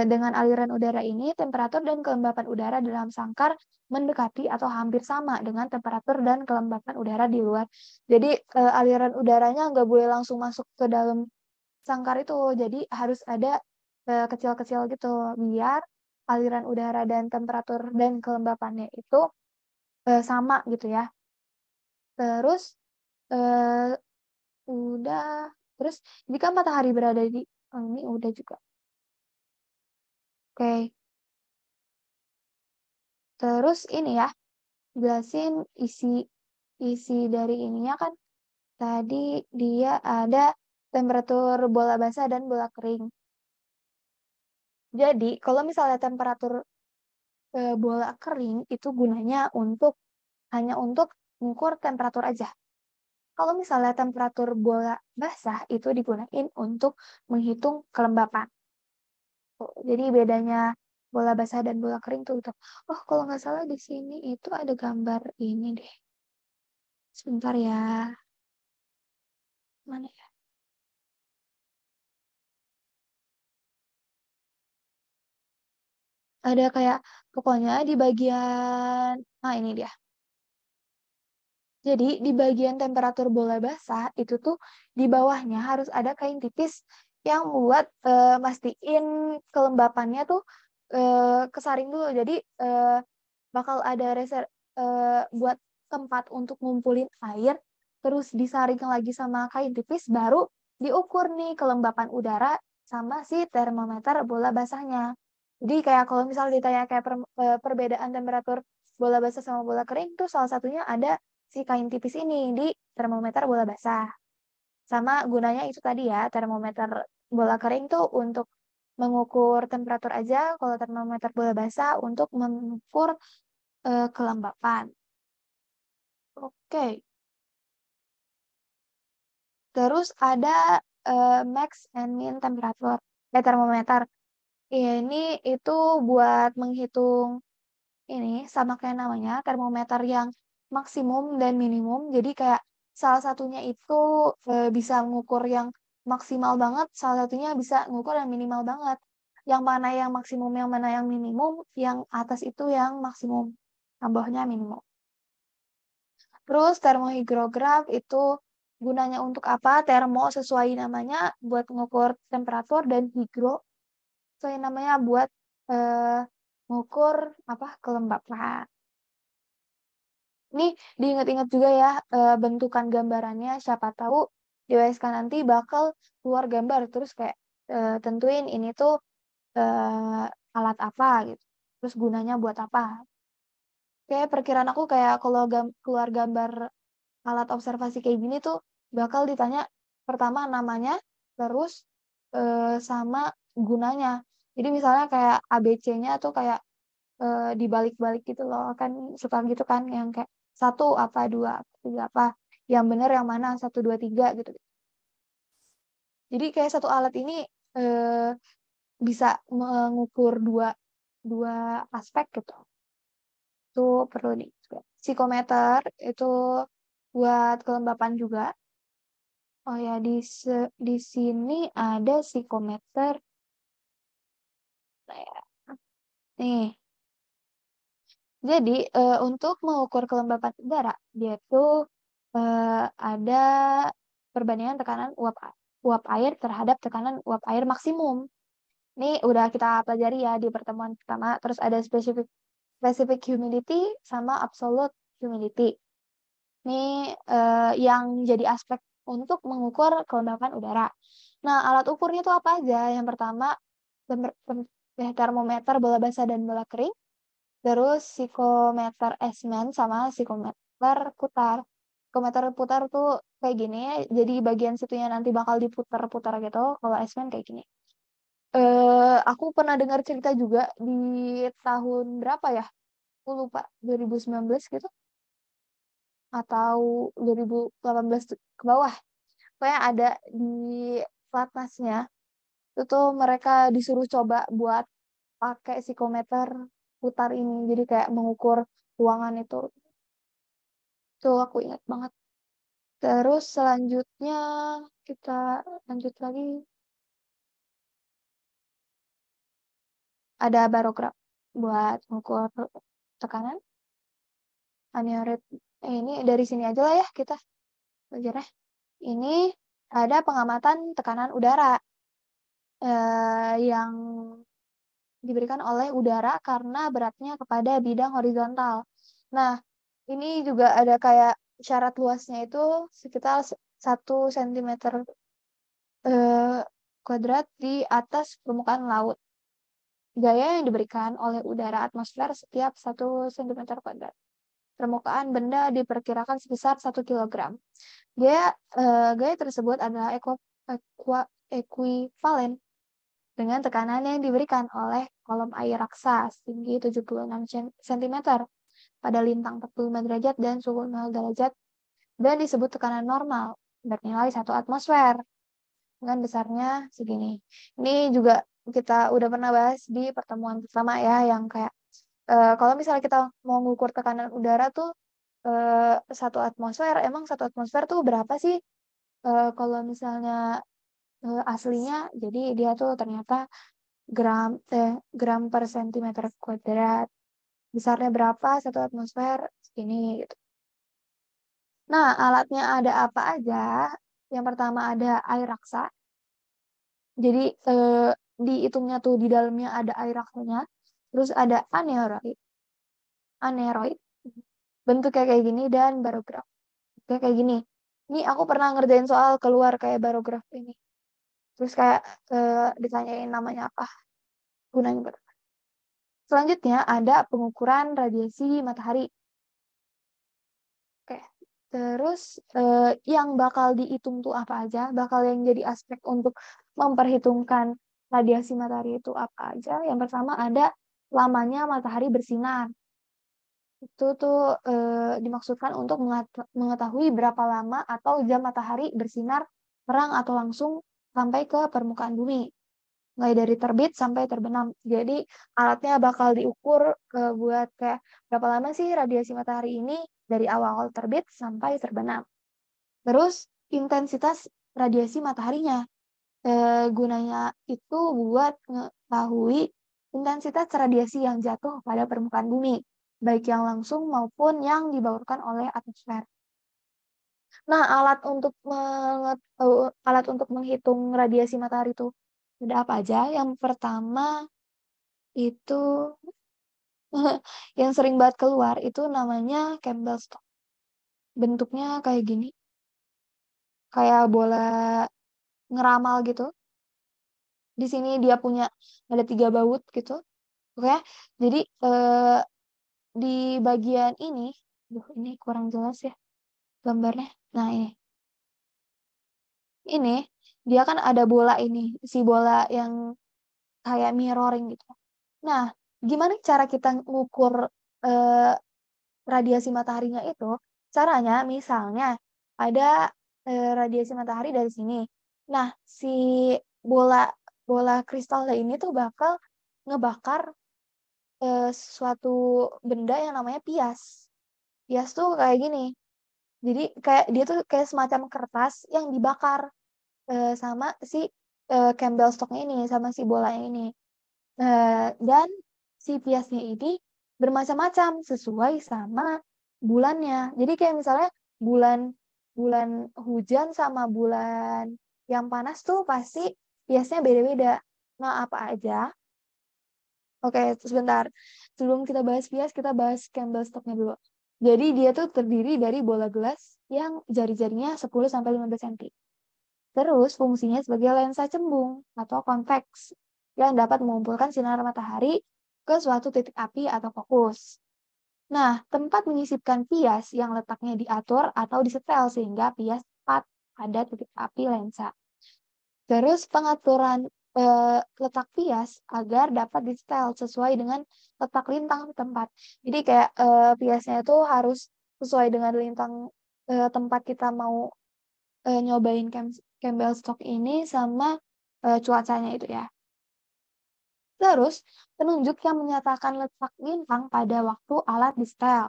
Dengan aliran udara ini, temperatur dan kelembapan udara dalam sangkar mendekati atau hampir sama dengan temperatur dan kelembapan udara di luar. Jadi aliran udaranya nggak boleh langsung masuk ke dalam sangkar itu. Jadi harus ada kecil-kecil gitu biar aliran udara dan temperatur dan kelembapannya itu sama gitu ya. Terus eh, udah terus jika matahari berada di ini udah juga. Oke. Terus ini ya, jelasin isi isi dari ininya kan tadi dia ada temperatur bola basah dan bola kering. Jadi kalau misalnya temperatur bola kering itu gunanya hanya untuk mengukur temperatur aja. Kalau misalnya temperatur bola basah itu digunain untuk menghitung kelembapan. Jadi bedanya bola basah dan bola kering tuh gitu. Oh, kalau nggak salah di sini itu ada gambar ini deh. Sebentar ya. Mana ya? Ada kayak pokoknya di bagian ini dia. Jadi di bagian temperatur bola basah itu tuh di bawahnya harus ada kain tipis yang buat mastiin kelembapannya tuh kesaring dulu. Jadi bakal ada buat tempat untuk ngumpulin air, terus disaring lagi sama kain tipis, baru diukur nih kelembapan udara sama si termometer bola basahnya. Jadi kayak kalau misalnya ditanya kayak perbedaan temperatur bola basah sama bola kering tuh salah satunya ada si kain tipis ini di termometer bola basah. Sama gunanya itu tadi ya, termometer bola kering tuh untuk mengukur temperatur aja, kalau termometer bola basah untuk mengukur kelembapan. Oke, terus ada max and min temperatur, termometer. Ini itu buat menghitung ini sama kayak namanya termometer yang maksimum dan minimum. Jadi kayak salah satunya itu bisa mengukur yang maksimal banget, salah satunya bisa mengukur yang minimal banget. Yang mana yang maksimum, yang mana yang minimum, yang atas itu yang maksimum, yang bawahnya minimum. Terus termohigrograf itu gunanya untuk apa? Termo sesuai namanya buat mengukur temperatur dan higro sesuai namanya buat eh, ngukur apa kelembapan. Ini diingat-ingat juga ya bentukan gambarannya. Siapa tahu di WSK nanti bakal keluar gambar terus kayak tentuin ini tuh alat apa gitu. Terus gunanya buat apa. Kayak perkiraan aku kayak kalau keluar gambar alat observasi kayak gini tuh bakal ditanya pertama namanya, terus sama gunanya. Jadi misalnya kayak ABC-nya tuh kayak dibalik-balik gitu loh, kan suka gitu kan yang kayak satu apa, dua apa, tiga apa, yang bener yang mana, satu dua tiga gitu. Jadi kayak satu alat ini eh, bisa mengukur dua dua aspek gitu. Itu perlu nih. Psikometer itu buat kelembapan juga. Oh ya, di sini ada psikometer. Nah, ya. Nih, jadi untuk mengukur kelembapan udara, dia tuh ada perbandingan tekanan uap air terhadap tekanan uap air maksimum. Ini udah kita pelajari ya di pertemuan pertama. Terus ada specific humidity sama absolute humidity. Ini yang jadi aspek untuk mengukur kelembapan udara. Nah, alat ukurnya itu apa aja? Yang pertama, termometer bola basah dan bola kering. Terus psikometer esmen sama psikometer putar. Psikometer putar tuh kayak gini, jadi bagian situnya nanti bakal diputar-putar gitu. Kalau esmen kayak gini. Aku pernah dengar cerita juga di tahun berapa ya? Aku lupa, 2019 gitu atau 2018 ke bawah. Pokoknya ada di platnasnya itu tuh mereka disuruh coba buat pakai psikometer putar ini. Jadi kayak mengukur ruangan itu. Tuh aku ingat banget. Terus selanjutnya kita lanjut lagi. Ada barograf buat mengukur tekanan. Aneroid. Ini dari sini aja lah ya kita belajarnya. Ini ada pengamatan tekanan udara yang diberikan oleh udara karena beratnya kepada bidang horizontal. Nah, ini juga ada kayak syarat luasnya itu sekitar 1 cm kuadrat di atas permukaan laut. Gaya yang diberikan oleh udara atmosfer setiap 1 cm². Permukaan benda diperkirakan sebesar 1 kg. Gaya tersebut adalah ekuivalen dengan tekanan yang diberikan oleh kolom air raksa setinggi 76 cm pada lintang 45 derajat dan suhu 0 derajat dan disebut tekanan normal bernilai 1 atmosfer dengan besarnya segini. Ini juga kita udah pernah bahas di pertemuan pertama ya yang kayak kalau misalnya kita mau mengukur tekanan udara tuh 1 atmosfer, emang 1 atmosfer tuh berapa sih? Kalau misalnya aslinya, jadi dia tuh ternyata gram gram per sentimeter kuadrat. Besarnya berapa 1 atmosfer? Segini gitu. Nah, alatnya ada apa aja? Yang pertama ada air raksa. Jadi dihitungnya tuh di dalamnya ada air raksanya. Terus ada aneroid, bentuknya kayak gini dan barograf. Kayak gini. Ini aku pernah ngerjain soal keluar kayak barograf ini. Terus kayak ditanyain namanya apa, gunanya berapa. Selanjutnya ada pengukuran radiasi matahari. Oke. Terus yang bakal dihitung tuh apa aja? Bakal yang jadi aspek untuk memperhitungkan radiasi matahari itu apa aja? Yang pertama ada lamanya matahari bersinar. Itu tuh dimaksudkan untuk mengetahui berapa lama atau jam matahari bersinar terang atau langsung sampai ke permukaan bumi. Mulai dari terbit sampai terbenam. Jadi alatnya bakal diukur buat kayak berapa lama sih radiasi matahari ini dari awal terbit sampai terbenam. Terus intensitas radiasi mataharinya. Gunanya itu buat mengetahui intensitas radiasi yang jatuh pada permukaan bumi, baik yang langsung maupun yang dibaurkan oleh atmosfer. Nah, alat untuk menghitung radiasi matahari itu ada apa aja? Yang pertama itu yang sering banget keluar itu namanya Campbell Stock. Bentuknya kayak gini, kayak bola ngeramal gitu. Di sini dia punya ada 3 baut gitu. Oke, jadi di bagian ini, ini kurang jelas ya gambarnya. Nah ini dia kan ada bola ini, si bola yang kayak mirroring gitu. Nah, gimana cara kita ngukur eh, radiasi mataharinya itu? Caranya misalnya ada radiasi matahari dari sini. Nah, si bola bola kristal ini tuh bakal ngebakar suatu benda yang namanya pias. Pias tuh kayak gini. Jadi kayak dia tuh kayak semacam kertas yang dibakar sama si Campbell stocknya ini, sama si bolanya ini. Dan si piasnya ini bermacam-macam sesuai sama bulannya. Jadi kayak misalnya bulan bulan hujan sama bulan yang panas tuh pasti piasnya beda-beda. Nah, apa aja? Oke, sebentar. Sebelum kita bahas pias, kita bahas Campbell stocknya dulu. Jadi dia tuh terdiri dari bola gelas yang jari-jarinya 10 sampai 15 cm. Terus fungsinya sebagai lensa cembung atau konveks yang dapat mengumpulkan sinar matahari ke suatu titik api atau fokus. Nah, tempat menyisipkan pias yang letaknya diatur atau disetel sehingga pias tepat pada titik api lensa. Terus pengaturan letak pias agar dapat disetel sesuai dengan letak lintang di tempat. Jadi kayak piasnya itu harus sesuai dengan lintang tempat kita mau nyobain Campbell Stock ini sama cuacanya itu ya. Terus, penunjuk yang menyatakan letak lintang pada waktu alat di setel.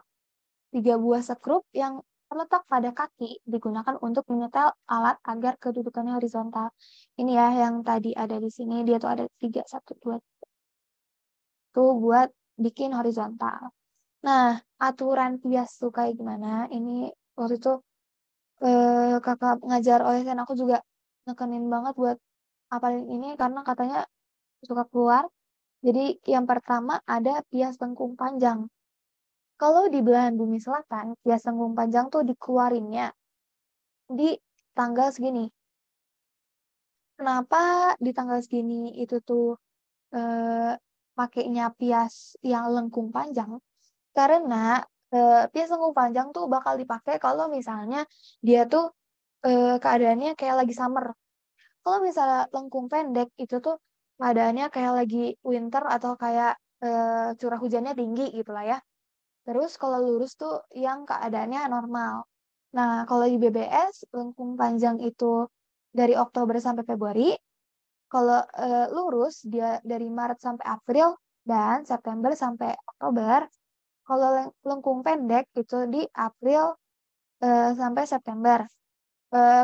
3 buah sekrup yang terletak pada kaki digunakan untuk menyetel alat agar kedudukannya horizontal. Ini ya yang tadi ada di sini, dia tuh ada 3, 1, 2, tuh buat bikin horizontal. Nah, aturan pias tuh kayak gimana? Ini waktu itu kakak ngajar OSN aku juga nekenin banget buat apalin ini karena katanya suka keluar. Jadi yang pertama ada pias lengkung panjang. Kalau di belahan bumi selatan, pias lengkung panjang tuh dikeluarinnya di tanggal segini. Kenapa di tanggal segini itu tuh eh, pakainya pias yang lengkung panjang? Karena pias lengkung panjang tuh bakal dipakai kalau misalnya dia tuh keadaannya kayak lagi summer. Kalau misalnya lengkung pendek itu tuh keadaannya kayak lagi winter atau kayak curah hujannya tinggi gitu lah ya. Terus kalau lurus tuh yang keadaannya normal. Nah, kalau di BBS lengkung panjang itu dari Oktober sampai Februari. Kalau lurus dia dari Maret sampai April dan September sampai Oktober. Kalau lengkung pendek itu di April sampai September.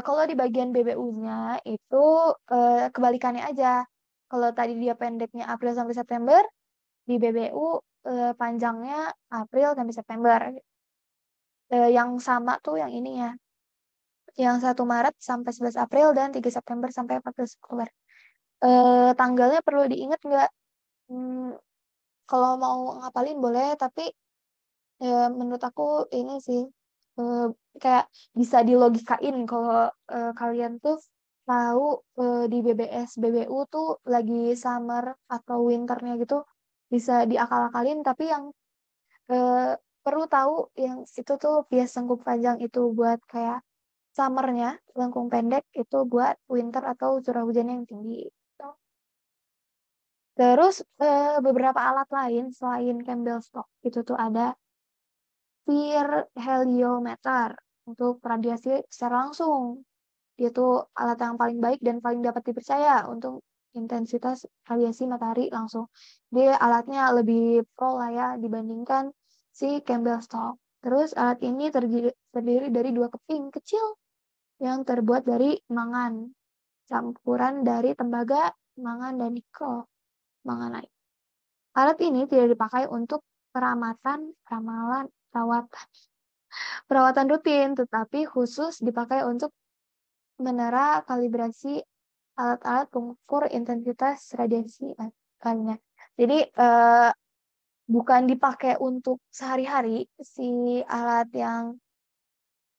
Kalau di bagian BBU-nya itu kebalikannya aja. Kalau tadi dia pendeknya April sampai September, di BBU panjangnya April sampai September. Yang sama tuh yang ini ya, yang 1 Maret sampai 11 April dan 3 September sampai 14 Oktober. Tanggalnya perlu diingat nggak? Hmm, kalau mau ngapalin boleh, tapi menurut aku ini sih eh, kayak bisa dilogikain kalau kalian tuh tahu di BBS BBU tuh lagi summer atau winternya gitu bisa diakal-akalin, tapi yang eh, perlu tahu yang itu tuh bias lengkung panjang itu buat kayak summernya, lengkung pendek itu buat winter atau curah hujan yang tinggi. Terus beberapa alat lain selain Campbell Stock itu tuh ada Peer heliometer untuk radiasi secara langsung. Dia tuh alat yang paling baik dan paling dapat dipercaya untuk intensitas radiasi matahari langsung. Dia alatnya lebih pro lah ya dibandingkan si Campbell Stock. Terus alat ini terdiri dari 2 keping kecil yang terbuat dari mangan, campuran dari tembaga, mangan, dan nikel. Manganite. Alat ini tidak dipakai untuk ramalan, perawatan rutin, tetapi khusus dipakai untuk menera kalibrasi alat-alat pengukur intensitas radiasi lainnya. Jadi bukan dipakai untuk sehari-hari si alat yang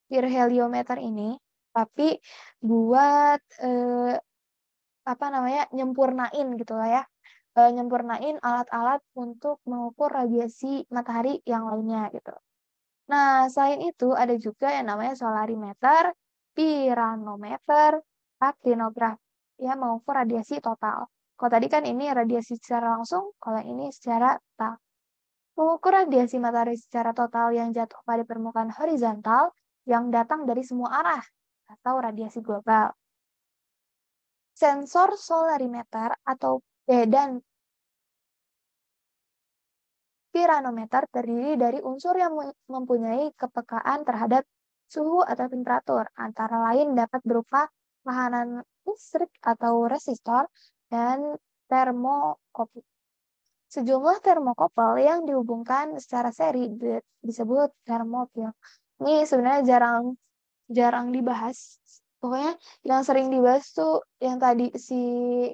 peer heliometer ini, tapi buat apa namanya nyempurnain gitu lah ya. Nyempurnain alat-alat untuk mengukur radiasi matahari yang lainnya gitu. Nah, selain itu ada juga yang namanya solarimeter, piranometer, aktinograf, ya mengukur radiasi total. Kalau tadi kan ini radiasi secara langsung, kalau ini secara total. Mengukur radiasi matahari secara total yang jatuh pada permukaan horizontal yang datang dari semua arah atau radiasi global. Sensor solarimeter atau dan piranometer terdiri dari unsur yang mempunyai kepekaan terhadap suhu atau temperatur, antara lain dapat berupa tahanan listrik atau resistor dan termokopel. Sejumlah termokopel yang dihubungkan secara seri disebut termopil. Ini sebenarnya jarang jarang dibahas. Pokoknya yang sering dibahas tuh yang tadi si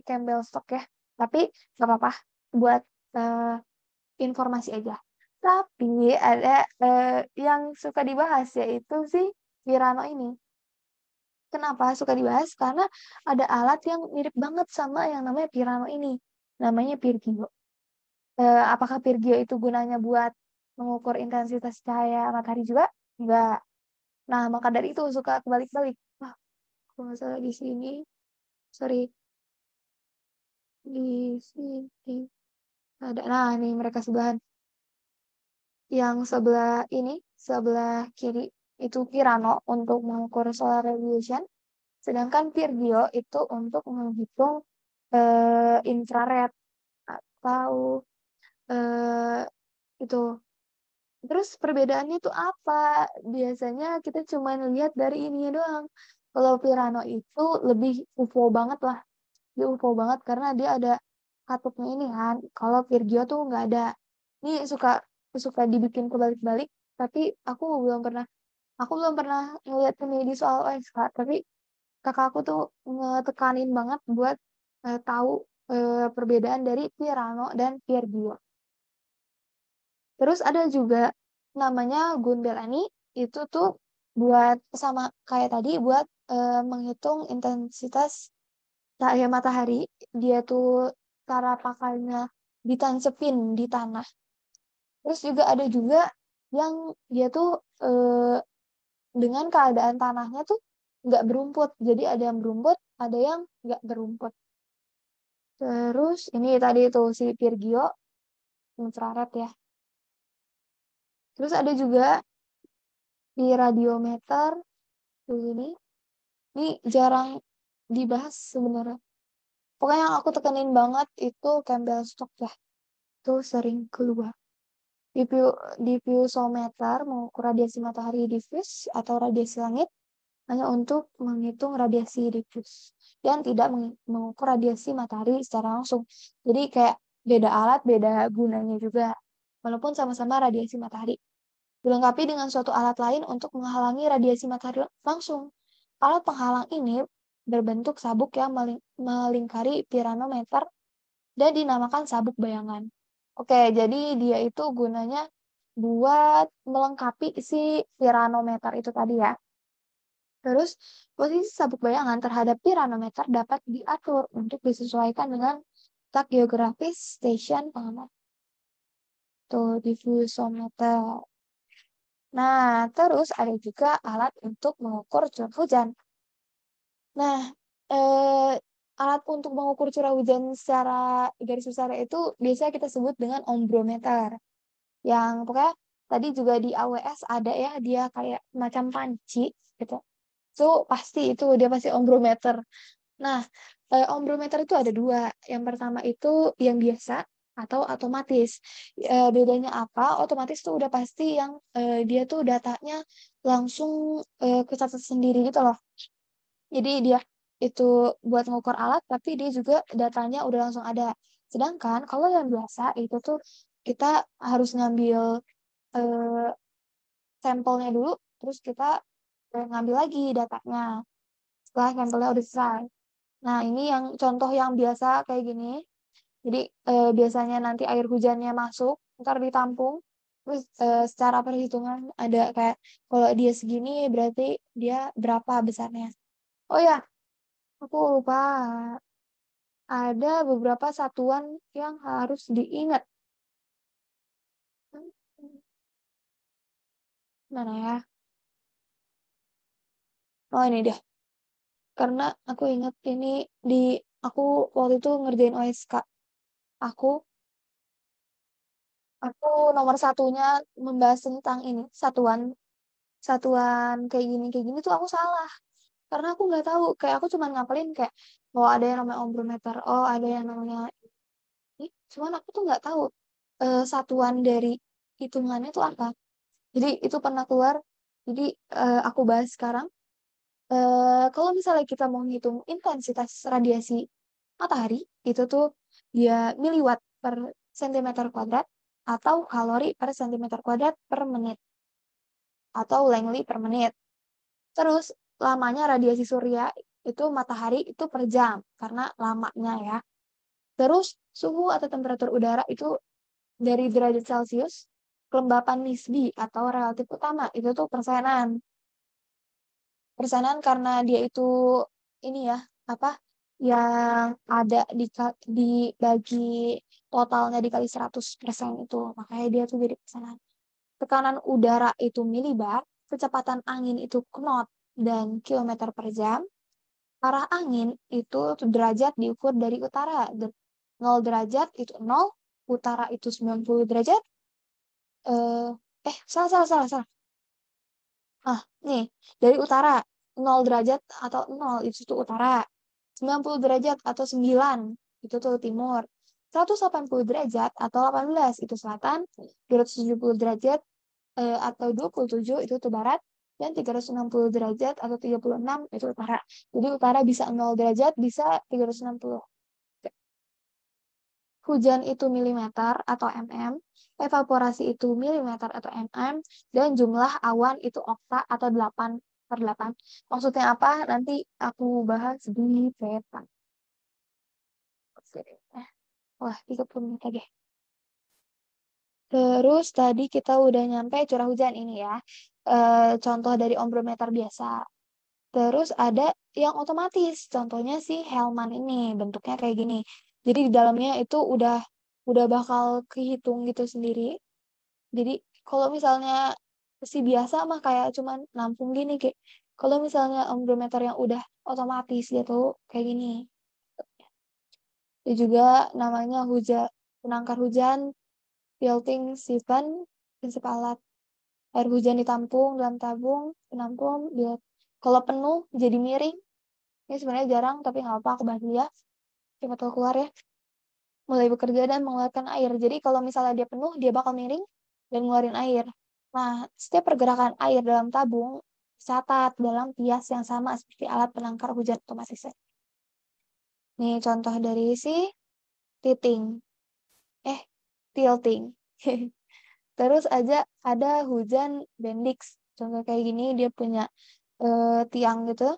Campbell Stock ya. Tapi nggak apa-apa buat eh, informasi aja. Tapi ada yang suka dibahas yaitu si Virano ini. Kenapa suka dibahas? Karena ada alat yang mirip banget sama yang namanya Virano ini. Namanya Virgio. Apakah Virgio itu gunanya buat mengukur intensitas cahaya matahari juga? Enggak. Nah, maka dari itu suka kebalik-balik. Wah, kalau nggak salah di sini. Sorry, di sini ada. Nah, ini mereka sebelahan. Yang sebelah ini, sebelah kiri itu Kirano untuk mengukur solar radiation, sedangkan Virgio itu untuk menghitung infrared atau eh, itu. Terus perbedaannya itu apa? Biasanya kita cuma lihat dari ininya doang. Kalau Virano itu lebih UFO banget lah. Dia UFO banget karena dia ada katupnya ini kan. Kalau Virgio tuh nggak ada. Ini suka suka dibikin kebalik-balik. Tapi aku belum pernah ngeliat ini di soal OSK. Tapi kakak aku tuh ngetekanin banget buat tahu perbedaan dari Virano dan Virgio. Terus ada juga namanya Gundelani, itu tuh buat sama kayak tadi buat menghitung intensitas cahaya matahari. Dia tuh cara pakainya ditancepin di tanah. Terus juga ada juga yang dia tuh dengan keadaan tanahnya tuh nggak berumput. Jadi ada yang berumput, ada yang nggak berumput. Terus ini tadi tuh si Virgio infrared ya. Terus ada juga di radiometer tuh ini jarang dibahas sebenarnya. Pokoknya yang aku tekenin banget itu Campbell Stock ya. Itu sering keluar. Diffusometer mengukur radiasi matahari diffuse atau radiasi langit hanya untuk menghitung radiasi diffuse dan tidak mengukur radiasi matahari secara langsung. Jadi kayak beda alat, beda gunanya juga. Walaupun sama-sama radiasi matahari. Dilengkapi dengan suatu alat lain untuk menghalangi radiasi matahari langsung. Alat penghalang ini berbentuk sabuk yang melingkari piranometer dan dinamakan sabuk bayangan. Oke, jadi dia itu gunanya buat melengkapi si piranometer itu tadi ya. Terus, posisi sabuk bayangan terhadap piranometer dapat diatur untuk disesuaikan dengan letak geografis stasiun pengamat. Tuh, diffusometer. Nah, terus ada juga alat untuk mengukur curah hujan. Nah, eh, alat untuk mengukur curah hujan secara garis besar itu biasa kita sebut dengan ombrometer. Yang pokoknya tadi juga di AWS ada ya, dia kayak macam panci gitu. So, pasti itu dia pasti ombrometer. Nah, ombrometer itu ada dua. Yang pertama itu yang biasa atau otomatis. Bedanya apa? Otomatis tuh udah pasti yang dia tuh datanya langsung kecatat sendiri gitu loh. Jadi dia itu buat ngukur alat, tapi dia juga datanya udah langsung ada. Sedangkan kalau yang biasa itu tuh kita harus ngambil eh, sampelnya dulu, terus kita ngambil lagi datanya setelah sampelnya udah selesai. Nah, ini yang contoh yang biasa kayak gini. Jadi biasanya nanti air hujannya masuk, ntar ditampung. Terus secara perhitungan ada kayak kalau dia segini berarti dia berapa besarnya. Oh ya, aku lupa ada beberapa satuan yang harus diingat. Mana ya? Oh ini deh. Karena aku ingat ini di aku waktu itu ngerjain OSK. Aku aku nomor satunya membahas tentang ini satuan satuan kayak gini tuh aku salah karena aku nggak tahu kayak aku cuma ngapalin kayak oh ada yang namanya ombrometer oh ada yang namanya ini cuman aku tuh nggak tahu satuan dari hitungannya tuh apa jadi itu pernah keluar jadi aku bahas sekarang kalau misalnya kita mau ngitung intensitas radiasi matahari itu tuh dia miliwatt per sentimeter kuadrat atau kalori per sentimeter kuadrat per menit atau Langley per menit. Terus lamanya radiasi surya itu matahari itu per jam karena lamanya ya. Terus suhu atau temperatur udara itu dari derajat Celcius, kelembapan nisbi atau relatif utama itu tuh persenan. Persenan karena dia itu ini ya, apa yang ada dibagi totalnya dikali 100% itu. Makanya dia tuh jadi persenan. Tekanan udara itu milibar, kecepatan angin itu knot dan kilometer per jam. Arah angin itu derajat diukur dari utara. 0 derajat itu 0, utara itu 90 derajat. Eh, salah, salah, salah, salah. Ah, nih, dari utara 0 derajat atau 0 itu tuh utara. 90 derajat atau 9 itu tuh timur. 180 derajat atau 18 itu selatan. 270 derajat atau 27 itu tuh barat. Dan 360 derajat atau 36 itu utara. Jadi utara bisa 0 derajat, bisa 360. Hujan itu milimeter atau mm, evaporasi itu milimeter atau mm, dan jumlah awan itu okta atau 8/8. Maksudnya apa? Nanti aku bahas di peta. Wah, 30 menit lagi. Terus tadi kita udah nyampe curah hujan ini ya. Contoh dari ombrometer biasa. Terus ada yang otomatis. Contohnya si Hellman ini, bentuknya kayak gini. Jadi di dalamnya itu udah bakal kehitung gitu sendiri. Jadi kalau misalnya si biasa mah kayak cuman nampung gini kayak kalau misalnya ombrometer yang udah otomatis gitu kayak gini. Itu juga namanya penangkar hujan, filtering siphon, prinsip alat. Air hujan ditampung dalam tabung, penampung, dia kalau penuh jadi miring. Ini sebenarnya jarang, tapi nggak apa aku bahas dulu ya. Siapa tahu keluar ya. Mulai bekerja dan mengeluarkan air. Jadi kalau misalnya dia penuh, dia bakal miring dan ngeluarin air. Nah, setiap pergerakan air dalam tabung catat dalam pias yang sama seperti alat penangkar hujan otomatis. Nih contoh dari si titing. Eh, tilting. Terus aja ada hujan Bendix. Contoh kayak gini, dia punya tiang gitu.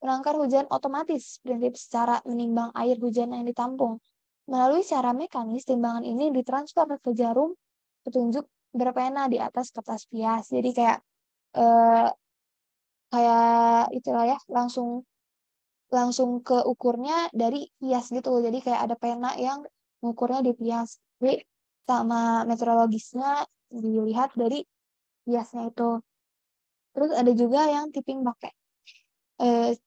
Penangkar hujan otomatis prinsip secara menimbang air hujan yang ditampung. Melalui cara mekanis, timbangan ini ditransfer ke jarum petunjuk berpena di atas kertas pias. Jadi kayak eh, kayak itulah ya, langsung langsung ke ukurnya dari pias gitu. Jadi kayak ada pena yang mengukurnya di pias. Jadi sama meteorologisnya dilihat dari piasnya itu. Terus ada juga yang tipping bucket. eh,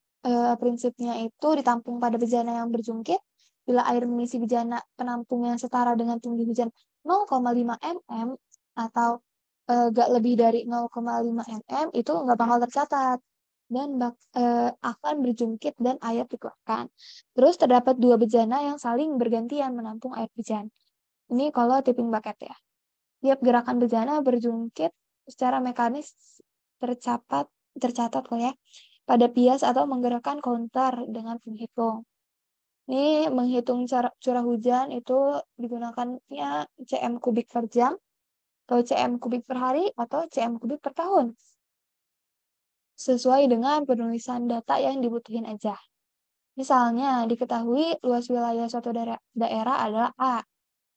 Prinsipnya itu ditampung pada bejana yang berjungkit. Bila air mengisi bejana penampung yang setara dengan tinggi hujan 0,5 mm atau gak lebih dari 0,5 mm itu nggak bakal tercatat dan akan berjungkit dan air dikeluarkan. Terus terdapat dua bejana yang saling bergantian menampung air hujan. Ini kalau tipping bucket ya. Tiap gerakan bejana berjungkit secara mekanis tercatat tercatat kok ya pada bias atau menggerakkan counter dengan penghitung. Ini menghitung curah hujan itu digunakannya cm kubik per jam atau cm kubik per hari atau cm kubik per tahun. Sesuai dengan penulisan data yang dibutuhin aja. Misalnya diketahui luas wilayah suatu daerah adalah A,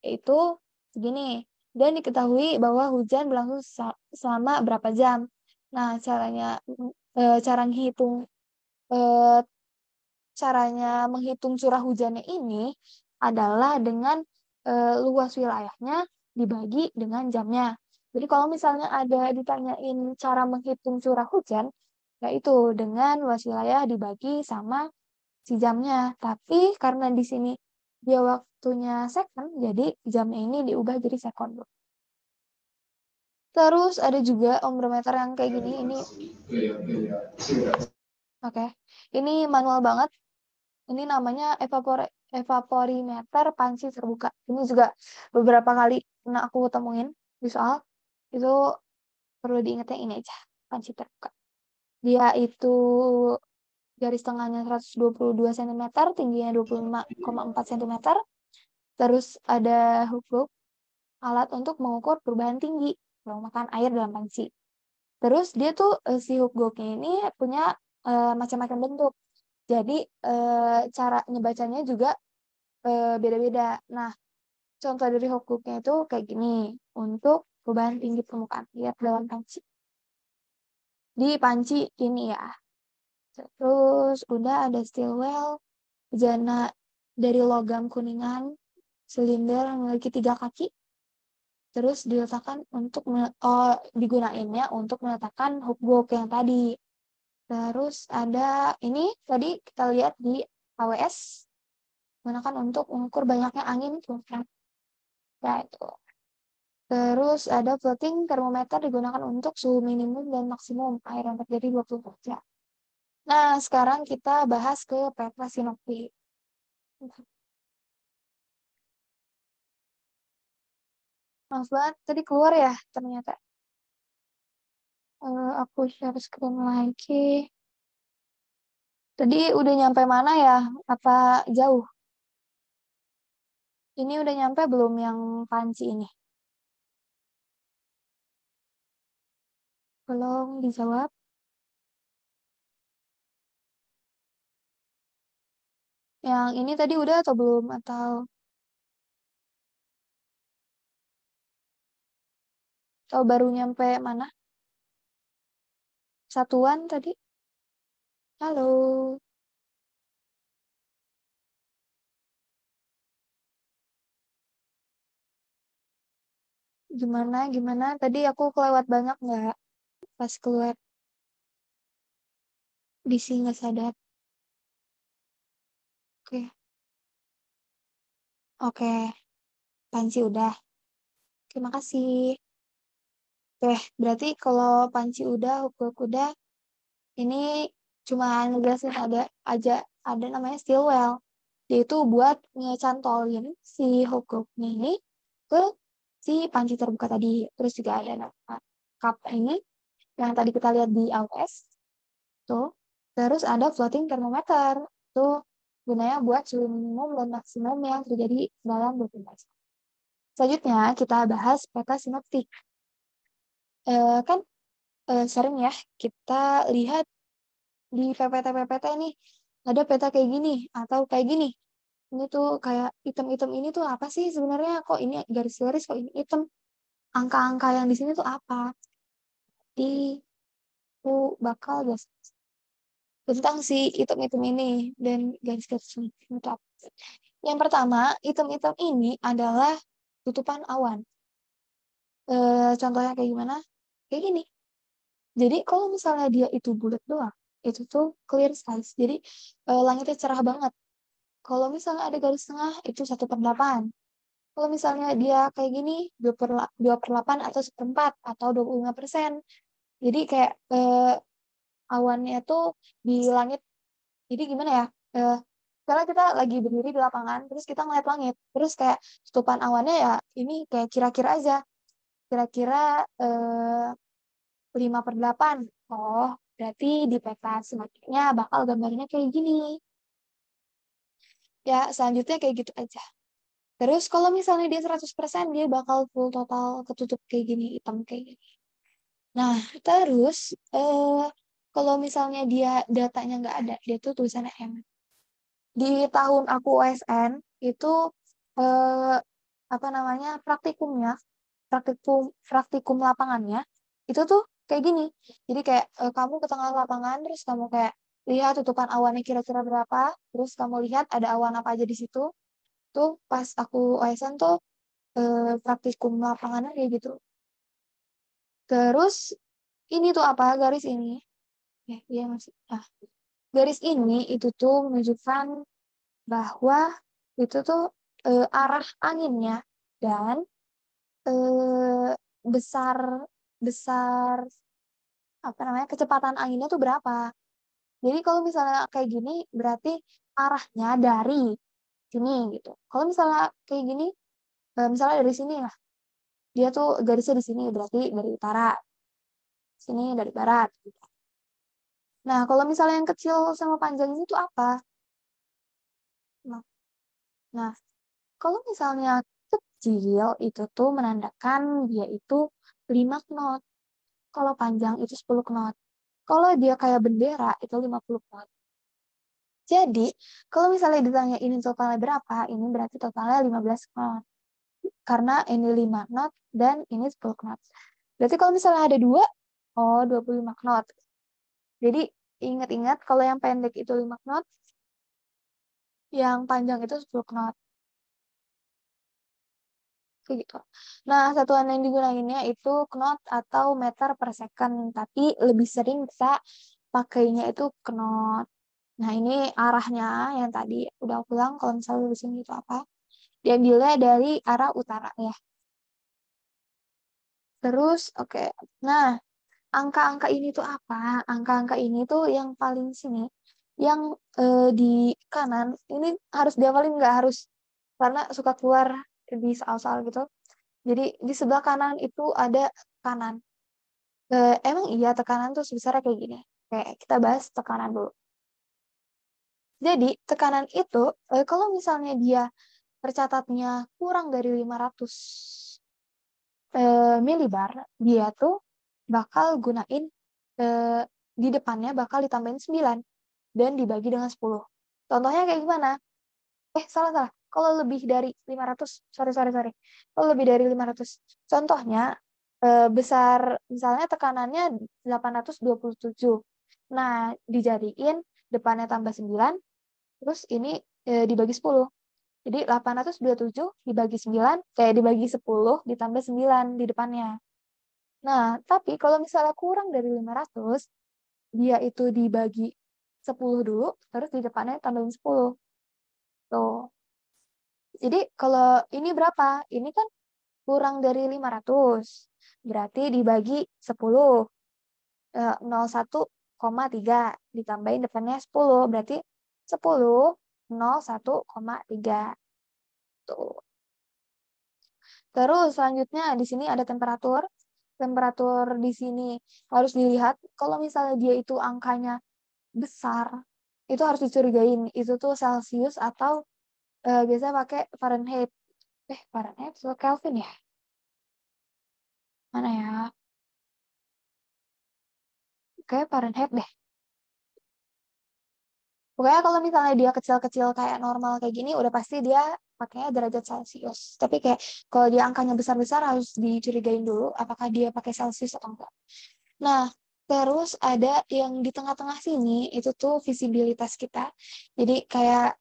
yaitu segini. Dan diketahui bahwa hujan berlangsung selama berapa jam. Nah, cara menghitung eh, caranya menghitung curah hujannya ini adalah dengan luas wilayahnya dibagi dengan jamnya. Jadi kalau misalnya ada ditanyain cara menghitung curah hujan, yaitu dengan luas wilayah dibagi sama si jamnya. Tapi karena di sini dia waktunya second, jadi jamnya ini diubah jadi second. Terus ada juga ombrometer yang kayak gini. Ini oke. Ini manual banget. Ini namanya evaporimeter panci terbuka. Ini juga beberapa kali pernah aku temuin di soal. Itu perlu diingat yang ini aja, panci terbuka. Dia itu garis tengahnya 122 cm, tingginya 25,4 cm. Terus ada hook alat untuk mengukur perubahan tinggi permukaan air dalam panci. Terus dia tuh si hook ini punya macam-macam bentuk. Jadi cara nyebacanya juga beda-beda. Nah, contoh dari hook-hooknya itu kayak gini untuk perubahan tinggi permukaan air dalam panci. Di panci ini ya. Terus udah ada steel well, bejana dari logam kuningan, silinder yang memiliki 3 kaki. Terus diletakkan untuk digunainnya untuk meletakkan hook yang tadi. Terus ada ini tadi kita lihat di AWS menggunakan untuk mengukur banyaknya angin tuh. Ya itu. Terus ada floating thermometer digunakan untuk suhu minimum dan maksimum air yang terjadi 24 jam. Nah, sekarang kita bahas ke peta sinoptik. Maaf banget, tadi keluar ya ternyata. Aku share screen lagi. Tadi udah nyampe mana ya? Apa jauh? Ini udah nyampe belum yang panci ini? Belum dijawab. Yang ini tadi udah atau belum? Atau baru nyampe mana? Satuan tadi? Halo? Gimana? Tadi aku kelewat banyak nggak? Pas keluar DC nggak sadar. Oke. Oke. Panci udah. Terima kasih. Oke, berarti kalau panci udah, hook udah, ini cuma ngejelasin ada namanya steel well. Dia itu buat ngecantolin si hook-hooknya ini ke si panci terbuka tadi. Terus juga ada nama cup ini yang tadi kita lihat di AWS tuh. Terus ada floating thermometer. Tuh gunanya buat suhu minimum dan maksimum yang terjadi dalam 24 jam. Selanjutnya kita bahas peta sinoptik. Kan sering ya kita lihat di PPT-PPT nih ada peta kayak gini atau kayak gini. Ini tuh kayak item-item ini tuh apa sih sebenarnya? Kok ini garis-garis, kok ini item? Angka-angka yang di sini tuh apa? Di aku bakal bahas tentang si item-item ini dan garis-garis ini. Itu apa? Yang pertama, item-item ini adalah tutupan awan. Contohnya kayak gimana? Kayak gini. Jadi kalau misalnya dia itu bulat doang, itu tuh clear skies. Jadi langitnya cerah banget. Kalau misalnya ada garis tengah, itu 1/8. Kalau misalnya dia kayak gini, 2/8 atau 1/4 atau 25%. Jadi kayak awannya tuh di langit. Jadi gimana ya? Eh, Karena kita lagi berdiri di lapangan, terus kita ngeliat langit. Terus kayak tutupan awannya ya ini kayak kira-kira aja. Kira-kira 5/8. Oh, berarti di peta selanjutnya bakal gambarnya kayak gini. Ya, selanjutnya kayak gitu aja. Terus kalau misalnya dia 100%, dia bakal full total ketutup kayak gini, hitam kayak gini. Nah, terus kalau misalnya dia datanya nggak ada, dia tuh tulisannya M. Di tahun aku OSN itu eh, apa namanya praktikumnya, praktikum lapangannya itu tuh kayak gini. Jadi kayak kamu ke tengah lapangan terus kamu kayak lihat tutupan awannya kira-kira berapa, terus kamu lihat ada awan apa aja di situ. Tuh pas aku OSN tuh praktikum lapangannya kayak gitu. Terus ini tuh apa garis ini? Iya masih. Nah, garis ini itu tuh menunjukkan bahwa itu tuh arah anginnya dan eh, besar besar apa namanya kecepatan anginnya tuh berapa. Jadi kalau misalnya kayak gini berarti arahnya dari sini gitu. Kalau misalnya kayak gini, misalnya dari sini lah, dia tuh garisnya di sini berarti dari utara, sini dari barat. Gitu. Nah kalau misalnya yang kecil sama panjang ini tuh apa? Nah, nah, kalau misalnya kecil itu tuh menandakan dia itu 5 knot. Kalau panjang itu 10 knot. Kalau dia kayak bendera itu 50 knot. Jadi, kalau misalnya ditanya ini totalnya berapa, ini berarti totalnya 15 knot. Karena ini 5 knot dan ini 10 knot. Berarti kalau misalnya ada dua, oh 25 knot. Jadi, ingat-ingat kalau yang pendek itu 5 knot, yang panjang itu 10 knot. Kayak gitu. Nah, satuan yang digunainnya itu knot atau meter per second, tapi lebih sering kita pakainya itu knot. Nah, ini arahnya yang tadi udah aku bilang kalau misalnya di sini itu apa? Diambilnya dari arah utara ya. Terus, oke. Nah, angka-angka ini tuh apa? Angka-angka ini tuh yang paling sini, yang di kanan, ini harus diapalin nggak harus, karena suka keluar di soal-soal gitu. Jadi di sebelah kanan itu ada kanan. Emang iya tekanan tuh sebesarnya kayak gini. Kayak kita bahas tekanan dulu. Jadi tekanan itu kalau misalnya dia tercatatnya kurang dari 500 milibar, dia tuh bakal gunain eh, di depannya bakal ditambahin 9 dan dibagi dengan 10. Contohnya kayak gimana? Salah salah. Kalau lebih dari 500, sorry sorry sorry. Kalau lebih dari 500. Contohnya besar misalnya tekanannya 827. Nah, dijadiin depannya tambah 9, terus ini dibagi 10. Jadi 827 dibagi 9, kayak dibagi 10 ditambah 9 di depannya. Nah, tapi kalau misalnya kurang dari 500, dia itu dibagi 10 dulu, terus di depannya tambahin 10. Tuh. Jadi kalau ini berapa? Ini kan kurang dari 500. Berarti dibagi 10. 01,3 ditambahin depannya 10. Berarti 10, 01,3. Tuh. Terus selanjutnya di sini ada temperatur. Temperatur di sini harus dilihat. Kalau misalnya dia itu angkanya besar, itu harus dicurigain. Itu tuh Celsius atau biasanya pakai Fahrenheit. Fahrenheit atau Kelvin ya? Mana ya? Kayak Fahrenheit deh. Pokoknya kalau misalnya dia kecil-kecil kayak normal kayak gini, udah pasti dia pakainya derajat Celcius. Tapi kayak kalau dia angkanya besar-besar harus dicurigain dulu apakah dia pakai Celcius atau enggak. Nah, terus ada yang di tengah-tengah sini, itu tuh visibilitas kita. Jadi kayak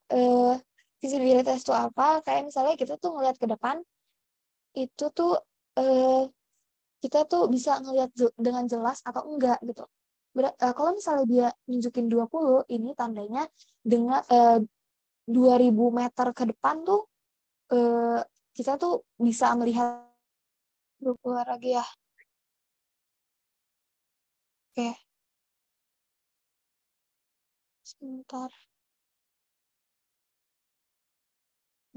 visibilitas itu apa? Kayak misalnya kita tuh ngeliat ke depan, itu tuh eh, kita tuh bisa ngelihat dengan jelas atau enggak gitu. Kalau misalnya dia nunjukin 20, ini tandanya dengan 2000 meter ke depan tuh eh, kita tuh bisa melihat 20 lagi ya. Oke, sebentar.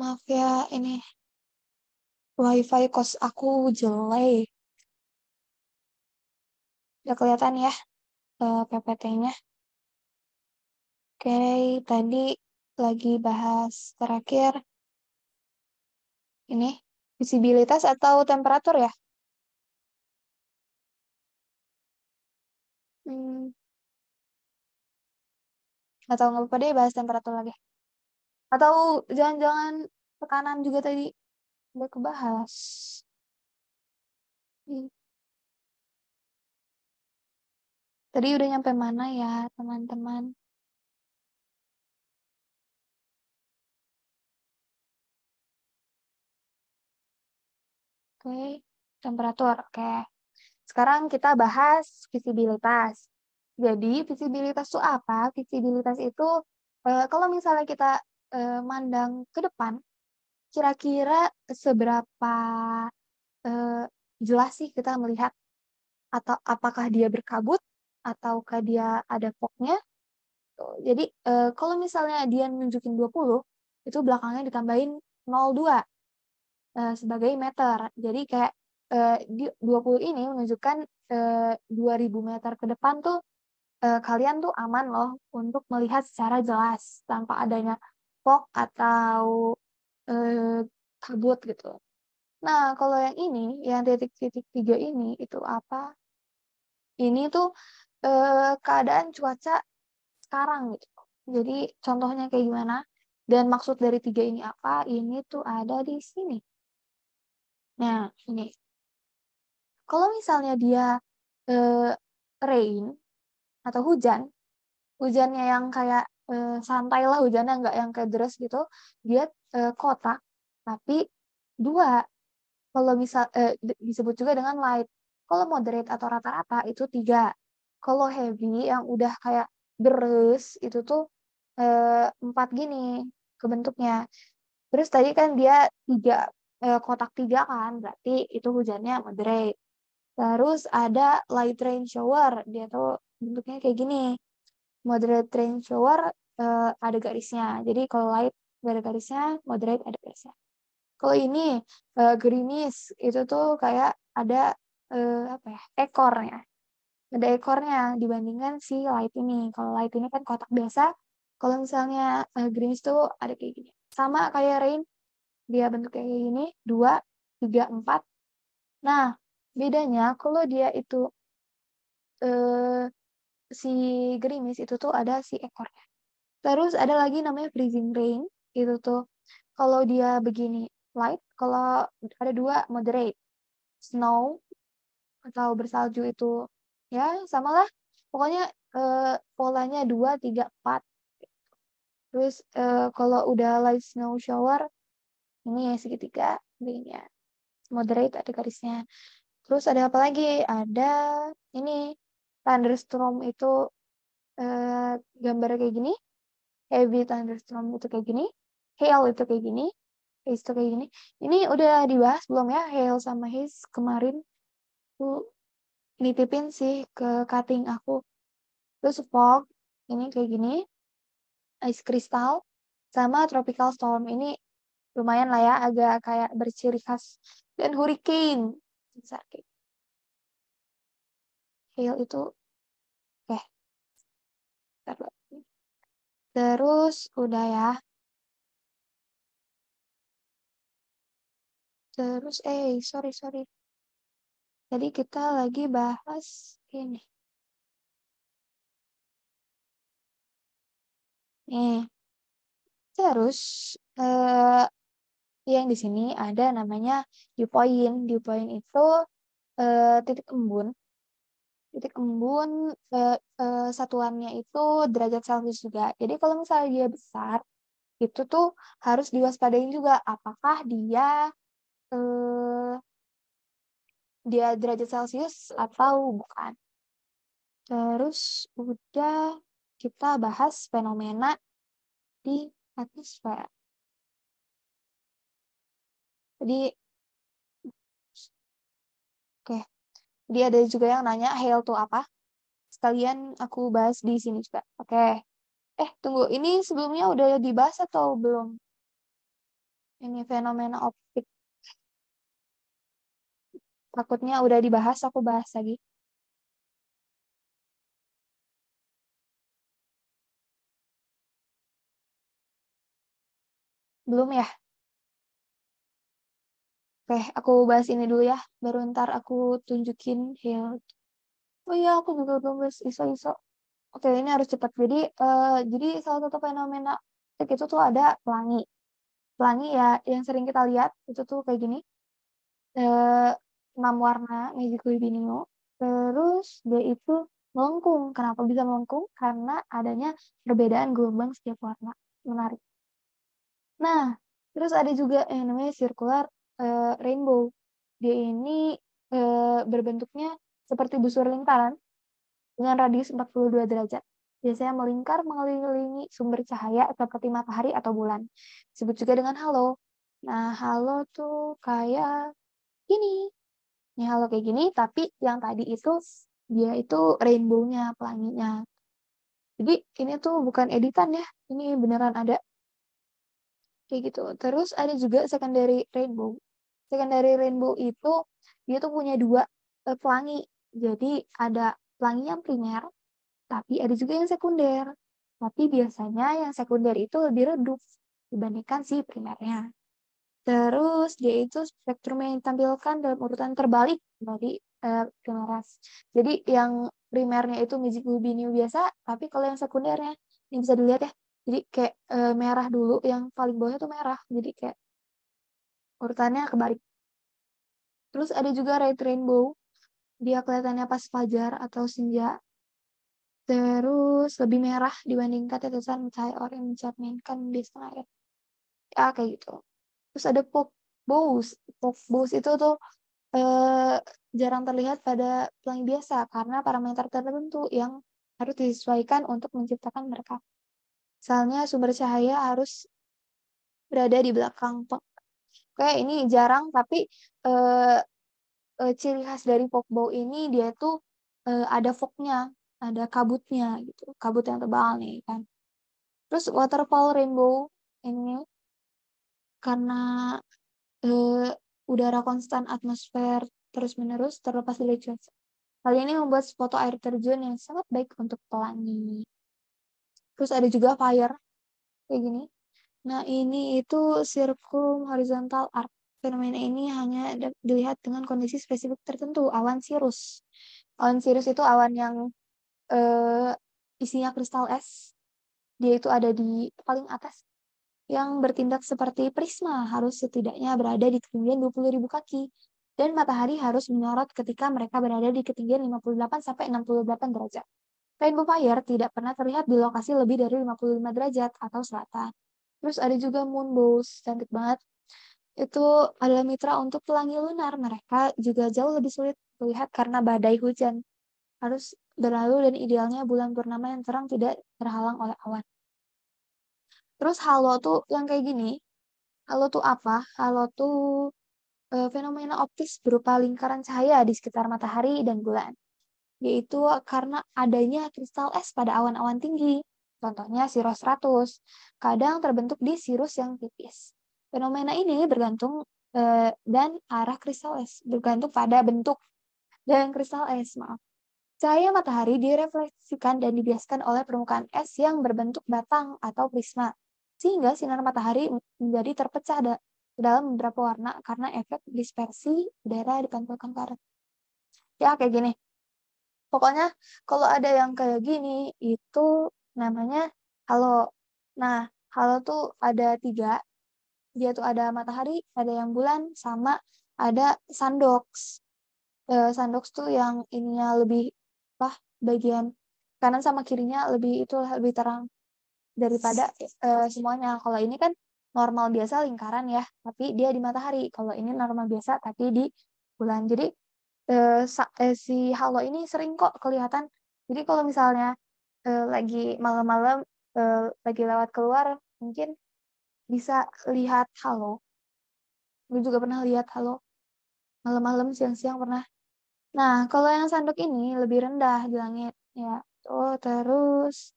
Maaf ya, ini wifi kos aku jelek. Udah kelihatan ya PPT-nya. Oke, tadi lagi bahas terakhir ini visibilitas atau temperatur ya? Hmm, nggak tahu nggak apa-apa deh bahas temperatur lagi. Atau jangan-jangan tekanan juga tadi udah kebahas. Tadi udah nyampe mana ya, teman-teman? Oke, temperatur. Oke. Sekarang kita bahas visibilitas. Jadi, visibilitas itu apa? Visibilitas itu, kalau misalnya kita mandang ke depan, kira-kira seberapa eh, jelas sih kita melihat, atau apakah dia berkabut, ataukah dia ada fognya. Jadi, kalau misalnya dia nunjukin 20, itu belakangnya ditambahin 0,2 sebagai meter. Jadi kayak 20 ini menunjukkan 2000 meter ke depan tuh kalian tuh aman loh untuk melihat secara jelas tanpa adanya fog atau eh, kabut gitu. Nah, kalau yang ini, yang titik-titik tiga ini, itu apa? Ini tuh keadaan cuaca sekarang gitu. Jadi contohnya kayak gimana? Dan maksud dari tiga ini apa? Ini tuh ada di sini. Nah, ini. Kalau misalnya dia eh, rain atau hujan, hujannya yang kayak santai lah hujannya, nggak yang kayak deras gitu, dia kotak, tapi dua. Kalau misal disebut juga dengan light. Kalau moderate atau rata-rata itu tiga. Kalau heavy yang udah kayak deres itu tuh empat gini kebentuknya. Terus tadi kan dia tiga, kotak tiga kan, berarti itu hujannya moderate. Terus ada light rain shower, dia tuh bentuknya kayak gini. Moderate rain shower ada garisnya. Jadi kalau light gak ada garisnya, moderate ada garisnya. Kalau ini gerimis itu tuh kayak ada apa ya, ekornya. Ada ekornya dibandingkan si light ini. Kalau light ini kan kotak biasa. Kalau misalnya gerimis tuh ada kayak gini. Sama kayak rain, dia bentuknya kayak gini, dua, tiga, empat. Nah, bedanya kalau dia itu eh, si gerimis itu tuh ada si ekornya. Terus ada lagi namanya freezing rain, itu tuh kalau dia begini light, kalau ada dua moderate. Snow atau bersalju itu ya sama lah. Pokoknya polanya dua, tiga, empat. Terus kalau udah light snow shower, ini ya segitiga, begini ya. Moderate ada garisnya. Terus ada apa lagi? Ada ini thunderstorm itu gambar kayak gini. Heavy thunderstorm itu kayak gini. Hail itu kayak gini. Haze itu kayak gini. Ini udah dibahas belum ya? Hail sama haze kemarin tuh nitipin sih ke cutting aku. Terus fog ini kayak gini. Ice crystal sama tropical storm ini lumayan lah ya, agak kayak berciri khas. Dan hurricane besar kayak hail itu oke. Terus udah ya. Terus sorry sorry. Tadi kita lagi bahas ini. Nih, terus yang di sini ada namanya dew point. Dew point itu titik embun. Titik embun satuannya itu derajat Celcius juga. Jadi kalau misalnya dia besar, itu tuh harus diwaspadain juga. Apakah eh, dia derajat Celcius atau bukan? Terus udah kita bahas fenomena di atmosfer. Jadi, oke. Dia ada juga yang nanya hail itu apa. Sekalian aku bahas di sini juga. Oke. Tunggu. Ini sebelumnya udah dibahas atau belum? Ini fenomena optik. Takutnya udah dibahas, aku bahas lagi. Belum ya? Oke, aku bahas ini dulu ya. Baru ntar aku tunjukin hail. Oh iya, aku juga belum bahas iso-iso. Oke, ini harus cepat. Jadi salah satu fenomena itu tuh ada pelangi. Pelangi ya yang sering kita lihat itu tuh kayak gini. 6 warna Magic Libinio. Terus dia itu melengkung. Kenapa bisa melengkung? Karena adanya perbedaan gelombang setiap warna. Menarik. Nah, terus ada juga yang namanya circular rainbow. Dia ini berbentuknya seperti busur lingkaran dengan radius 42 derajat. Biasanya melingkar mengelilingi sumber cahaya seperti matahari atau bulan. Disebut juga dengan halo. Nah, halo tuh kayak gini. Ini halo kayak gini, tapi yang tadi itu dia itu rainbow-nya, pelanginya. Jadi ini tuh bukan editan ya, ini beneran ada kayak gitu. Terus ada juga secondary rainbow. Secondary rainbow itu dia tuh punya dua pelangi. Jadi ada pelangi yang primer, tapi ada juga yang sekunder. Tapi biasanya yang sekunder itu lebih redup dibandingkan si primernya. Terus dia itu spektrum yang ditampilkan dalam urutan terbalik dari primeras. Jadi yang primernya itu Magic Rubinio biasa, tapi kalau yang sekundernya ini bisa dilihat ya. Jadi kayak merah dulu, yang paling bawahnya tuh merah. Jadi kayak urutannya kebalik. Terus ada juga red rainbow. Dia kelihatannya pas fajar atau senja. Terus lebih merah dibandingkan tetesan cahaya oranye mencerminkan di setengah air. Ya kayak gitu. Terus ada pop bows. Pop bows itu tuh eh, jarang terlihat pada pelangi biasa karena parameter tertentu yang harus disesuaikan untuk menciptakan mereka. Misalnya sumber cahaya harus berada di belakang. Kayak ini jarang, tapi eh, ciri khas dari pokbow ini dia tuh ada fognya, ada kabutnya gitu, kabut yang tebal nih kan. Terus waterfall rainbow ini karena eh, udara konstan atmosfer terus-menerus terlepas dari cuaca. Hal ini membuat foto air terjun yang sangat baik untuk pelangi. Terus ada juga fire kayak gini. Nah, ini itu circum horizontal arc. Fenomena ini hanya dilihat dengan kondisi spesifik tertentu, awan cirrus. Awan cirrus itu awan yang eh, isinya kristal es. Dia itu ada di paling atas yang bertindak seperti prisma, harus setidaknya berada di ketinggian 20.000 kaki. Dan matahari harus menyorot ketika mereka berada di ketinggian 58 sampai 68 derajat. Rainbow fire tidak pernah terlihat di lokasi lebih dari 55 derajat atau selatan. Terus ada juga moonbows, cantik banget. Itu adalah mitra untuk pelangi lunar. Mereka juga jauh lebih sulit terlihat karena badai hujan. Harus berlalu dan idealnya bulan purnama yang terang tidak terhalang oleh awan. Terus halo tuh yang kayak gini. Halo tuh apa? Halo tuh fenomena optis berupa lingkaran cahaya di sekitar matahari dan bulan. Yaitu karena adanya kristal es pada awan-awan tinggi. Contohnya cirrus stratus. Kadang terbentuk di sirus yang tipis. Fenomena ini bergantung dan arah kristal es. Bergantung pada bentuk dan kristal es, maaf. Cahaya matahari direfleksikan dan dibiaskan oleh permukaan es yang berbentuk batang atau prisma, sehingga sinar matahari menjadi terpecah dalam beberapa warna karena efek dispersi udara dipantulkan ke arah. Ya, kayak gini. Pokoknya kalau ada yang kayak gini, itu namanya halo. Nah, halo tuh ada 3. Dia tuh ada matahari, ada yang bulan, sama ada sundox. Sundox tuh yang ininya lebih apa bagian kanan sama kirinya lebih itu lebih terang daripada semuanya. Kalau ini kan normal biasa lingkaran ya, tapi dia di matahari. Kalau ini normal biasa tapi di bulan. Jadi si halo ini sering kok kelihatan. Jadi kalau misalnya lagi malam-malam lagi lewat keluar mungkin bisa lihat halo. Gue juga pernah lihat halo malam-malam siang-siang pernah. Nah, kalau yang sandok ini lebih rendah di langit ya. Oh, terus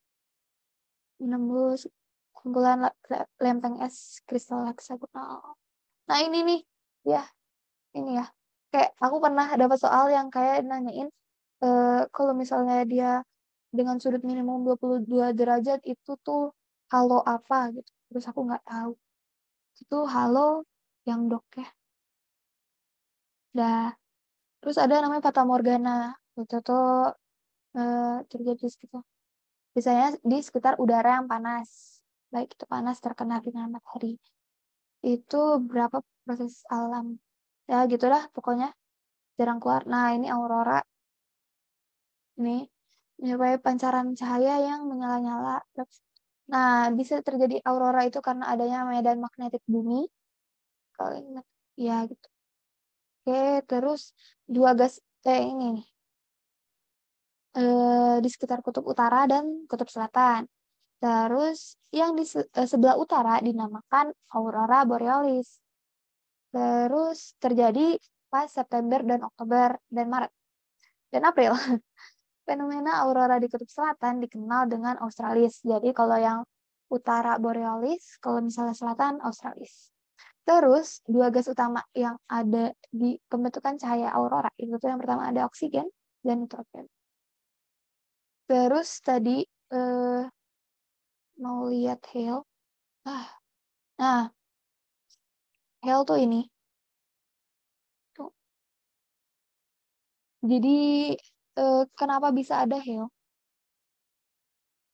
menembus kumpulan lempeng es kristal heksagonal. Nah, ini nih, ya, ini ya. Kayak aku pernah dapat soal yang kayak nanyain kalau misalnya dia dengan sudut minimum 22 derajat itu tuh halo apa gitu. Terus aku nggak tahu. Itu halo yang dok ya. Dah. Terus ada namanya Fata Morgana. Itu tuh terjadi di sekitar biasanya di sekitar udara yang panas. baik itu panas terkena sinar matahari. Itu berapa proses alam. Ya gitulah pokoknya, jarang keluar. Nah, ini aurora. Ini menyebabkan pancaran cahaya yang menyala-nyala. Nah, bisa terjadi aurora itu karena adanya medan magnetik bumi. Kalau ingat, ya gitu. Oke, terus dua gas ini nih, di sekitar kutub utara dan kutub selatan. Terus yang di sebelah utara dinamakan aurora borealis. Terus terjadi pas September dan Oktober dan Maret dan April. Fenomena aurora di kutub selatan dikenal dengan australis. Jadi kalau yang utara borealis, kalau misalnya selatan australis. Terus dua gas utama yang ada di pembentukan cahaya aurora itu tuh yang pertama ada oksigen dan nitrogen. Terus tadi eh, mau lihat hail. Nah, hail tuh ini. Tuh. Jadi kenapa bisa ada hail?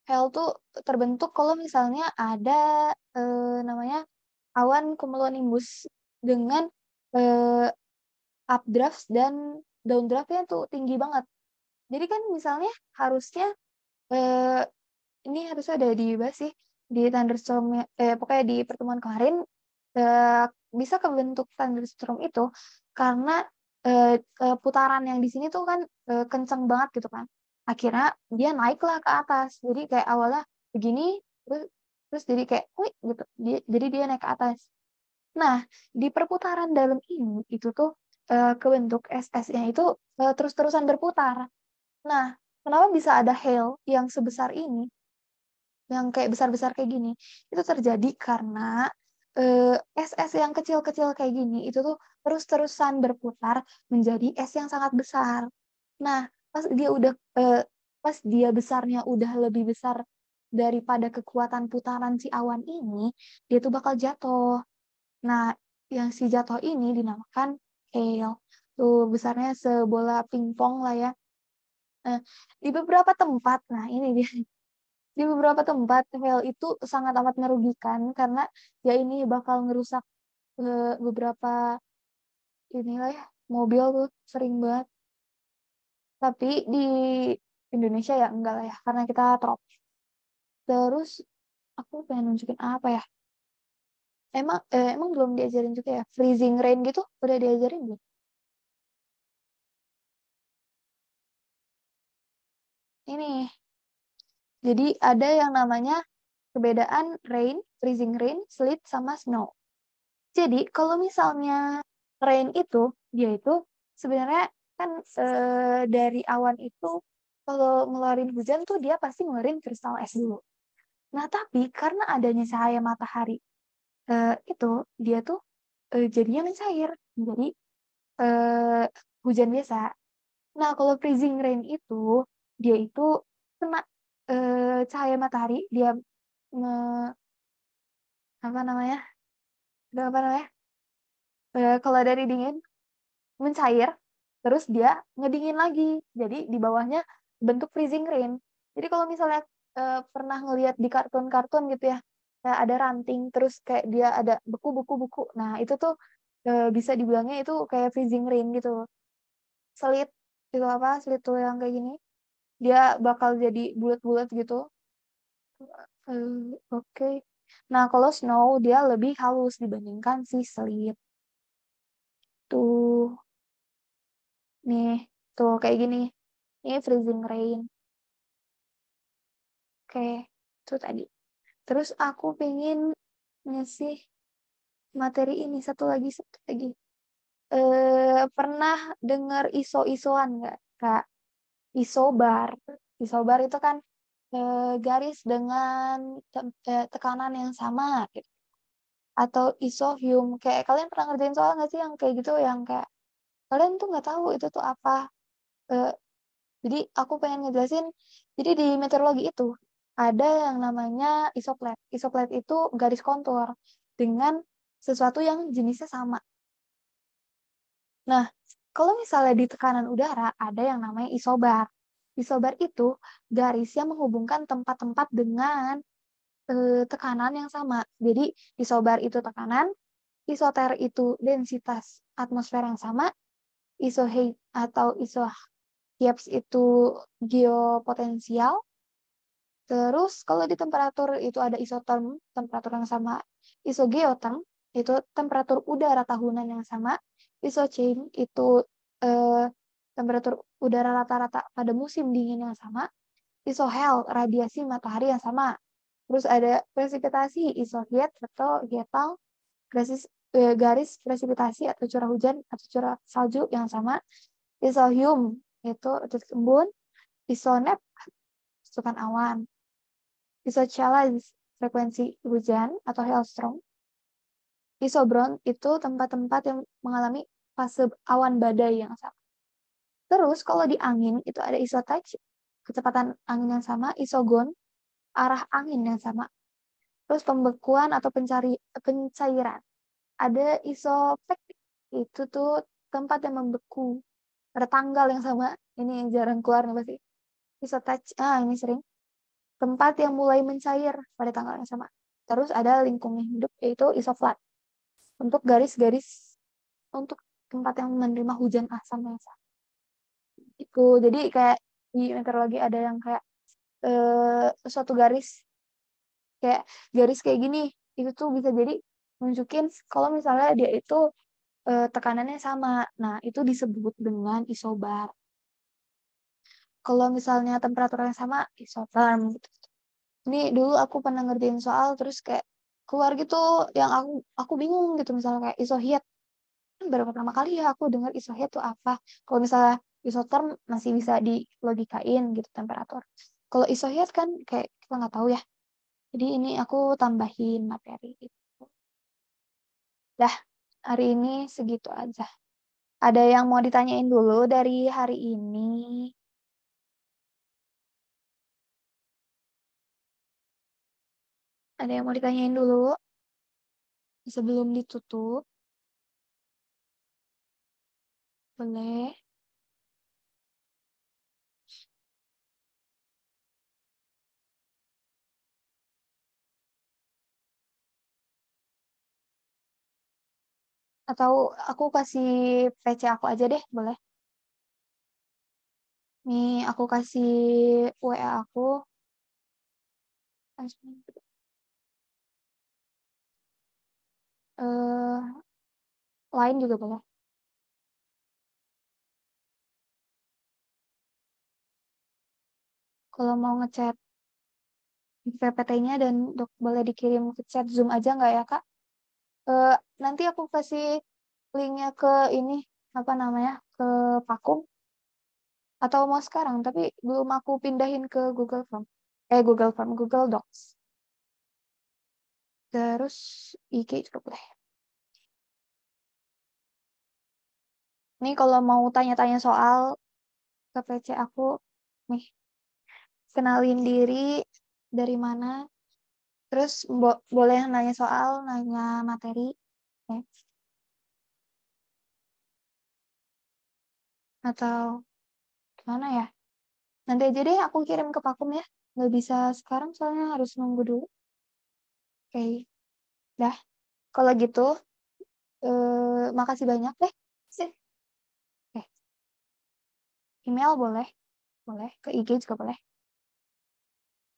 Hail tuh terbentuk kalau misalnya ada namanya awan cumulonimbus dengan eh, updraft dan downdraftnya tuh tinggi banget. Jadi kan misalnya harusnya eh, ini harusnya ada dibahas sih di thunderstorm pokoknya di pertemuan kemarin eh, bisa kebentuk thunderstorm itu karena putaran yang di sini tuh kan kenceng banget gitu kan. Akhirnya dia naiklah ke atas. Jadi kayak awalnya begini terus terus jadi kayak wih gitu. Jadi dia naik ke atas. Nah, di perputaran dalam ini itu tuh kebentuk es-esnya itu terus-terusan berputar. Nah, kenapa bisa ada hail yang sebesar ini? Yang kayak besar-besar kayak gini itu terjadi karena es-es yang kecil-kecil kayak gini itu tuh terus-terusan berputar menjadi es yang sangat besar. Nah, pas dia besarnya udah lebih besar daripada kekuatan putaran si awan ini, dia tuh bakal jatuh. Nah, yang si jatuh ini dinamakan hail. Tuh besarnya sebola pingpong lah ya. Nah, di beberapa tempat, nah ini dia di beberapa tempat fail itu sangat amat merugikan karena ya ini bakal ngerusak beberapa inilah ya mobil tuh sering banget. Tapi di Indonesia ya enggak lah ya karena kita tropis. Terus aku pengen nunjukin apa ya? Emang belum diajarin juga ya freezing rain gitu udah diajarin belum? Ini jadi ada yang namanya perbedaan rain, freezing rain, sleet sama snow. Jadi kalau misalnya rain itu dia itu sebenarnya kan dari awan itu kalau ngeluarin hujan tuh dia pasti ngeluarin kristal es dulu. Nah tapi karena adanya cahaya matahari itu dia tuh jadinya mencair jadi eh, hujan biasa. Nah kalau freezing rain itu dia itu kena cahaya matahari dia nge- apa namanya apa namanya kalau dari dingin mencair, terus dia ngedingin lagi. Jadi di bawahnya bentuk freezing rain. Jadi kalau misalnya pernah ngelihat di kartun-kartun gitu ya, kayak ada ranting, terus kayak dia ada beku-beku-beku. Nah itu tuh bisa dibilangnya itu kayak freezing rain gitu. Selit itu apa? Selit tuh yang kayak gini. Dia bakal jadi bulat-bulat gitu. Oke. Nah kalau snow dia lebih halus dibandingkan si selit. Tuh, nih, tuh kayak gini. Ini freezing rain. Oke, itu tadi. Terus aku pengen ngasih materi ini satu lagi. Pernah dengar iso-isoan nggak, Kak? Isobar. Isobar itu kan garis dengan tekanan yang sama, gitu. Atau isohum. Kayak kalian pernah ngerjain soal nggak sih yang kayak gitu, yang kayak kalian tuh nggak tahu itu tuh apa. Eh, Jadi aku pengen ngejelasin, jadi di meteorologi itu ada yang namanya isoplet. Isoplet itu garis kontur dengan sesuatu yang jenisnya sama. Nah, kalau misalnya di tekanan udara ada yang namanya isobar. Isobar itu garis yang menghubungkan tempat-tempat dengan tekanan yang sama. Jadi isobar itu tekanan, isoter itu densitas atmosfer yang sama, isoheat atau isohieps itu geopotensial. Terus kalau di temperatur itu ada isoterm, temperatur yang sama, isogeoterm itu temperatur udara tahunan yang sama, isochain itu eh, temperatur udara rata-rata pada musim dingin yang sama, isohel radiasi matahari yang sama. Terus ada presipitasi isoheat atau getal garis presipitasi atau curah hujan atau curah salju yang sama. Isohum itu titik embun, isonep sukan awan, isochalage frekuensi hujan atau hailstorm. Isobron itu tempat-tempat yang mengalami fase awan badai yang sama. Terus kalau di angin itu ada isotouch, kecepatan angin yang sama, isogon, arah angin yang sama. Terus pembekuan atau pencairan. Ada isopektik, itu tuh tempat yang membeku. Ada tanggal yang sama, ini yang jarang keluar nih pasti. Isotouch, ini sering. Tempat yang mulai mencair pada tanggal yang sama. Terus ada lingkungan hidup, yaitu isoflat. Untuk garis-garis, untuk tempat yang menerima hujan asam yang sama. Itu, jadi kayak di meteorologi ada yang kayak suatu garis, kayak garis kayak gini, itu tuh bisa jadi nunjukin kalau misalnya dia itu tekanannya sama. Nah, itu disebut dengan isobar. Kalau misalnya temperaturnya sama, isotherm gitu. Ini dulu aku pernah ngerjain soal terus kayak keluar gitu yang aku bingung gitu, misalnya kayak isoheat. Baru pertama kali ya aku dengar isoheat itu apa. Kalau misalnya isotherm masih bisa dilogikain gitu temperatur. Kalau isoheat kan kayak kita nggak tahu ya. Jadi ini aku tambahin materi gitu. Dah, hari ini segitu aja. Ada yang mau ditanyain dulu dari hari ini? Ada yang mau ditanyain dulu sebelum ditutup? Boleh. Atau aku kasih PC aku aja deh, boleh? Nih, aku kasih WA aku. Eh, lain juga boleh. Kalau mau ngechat PPT-nya dan boleh dikirim ke chat Zoom aja nggak ya, Kak? Eh, nanti aku kasih linknya ke ini, apa namanya, ke Pakum. Atau mau sekarang, tapi belum aku pindahin ke Google Form. Google Form, Google Docs. Terus IG juga boleh. Nih kalau mau tanya-tanya soal ke PC aku, nih, kenalin diri, dari mana, terus boleh nanya soal, nanya materi, ya. Atau gimana ya? Nanti aja deh aku kirim ke Pakum ya. Nggak bisa sekarang soalnya harus nunggu dulu. Oke, dah. Kalau gitu, makasih banyak deh. Sih. Oke, email boleh, boleh. Ke IG juga boleh.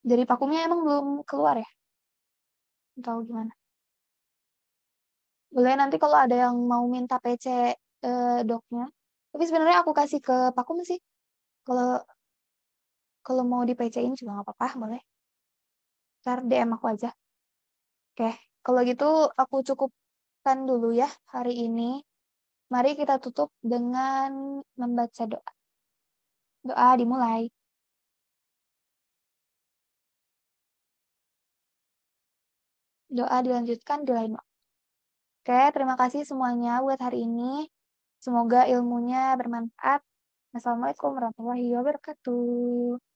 Dari Pakumnya emang belum keluar ya? Atau gimana? Boleh nanti kalau ada yang mau minta PC doknya. Tapi sebenarnya aku kasih ke Pakum sih. Kalau kalau mau di PC-in juga nggak apa-apa, boleh. Ntar DM aku aja. Oke, kalau gitu aku cukupkan dulu ya hari ini. Mari kita tutup dengan membaca doa. Doa dimulai. Doa dilanjutkan di lain waktu. Oke, terima kasih semuanya buat hari ini. Semoga ilmunya bermanfaat. Assalamualaikum warahmatullahi wabarakatuh.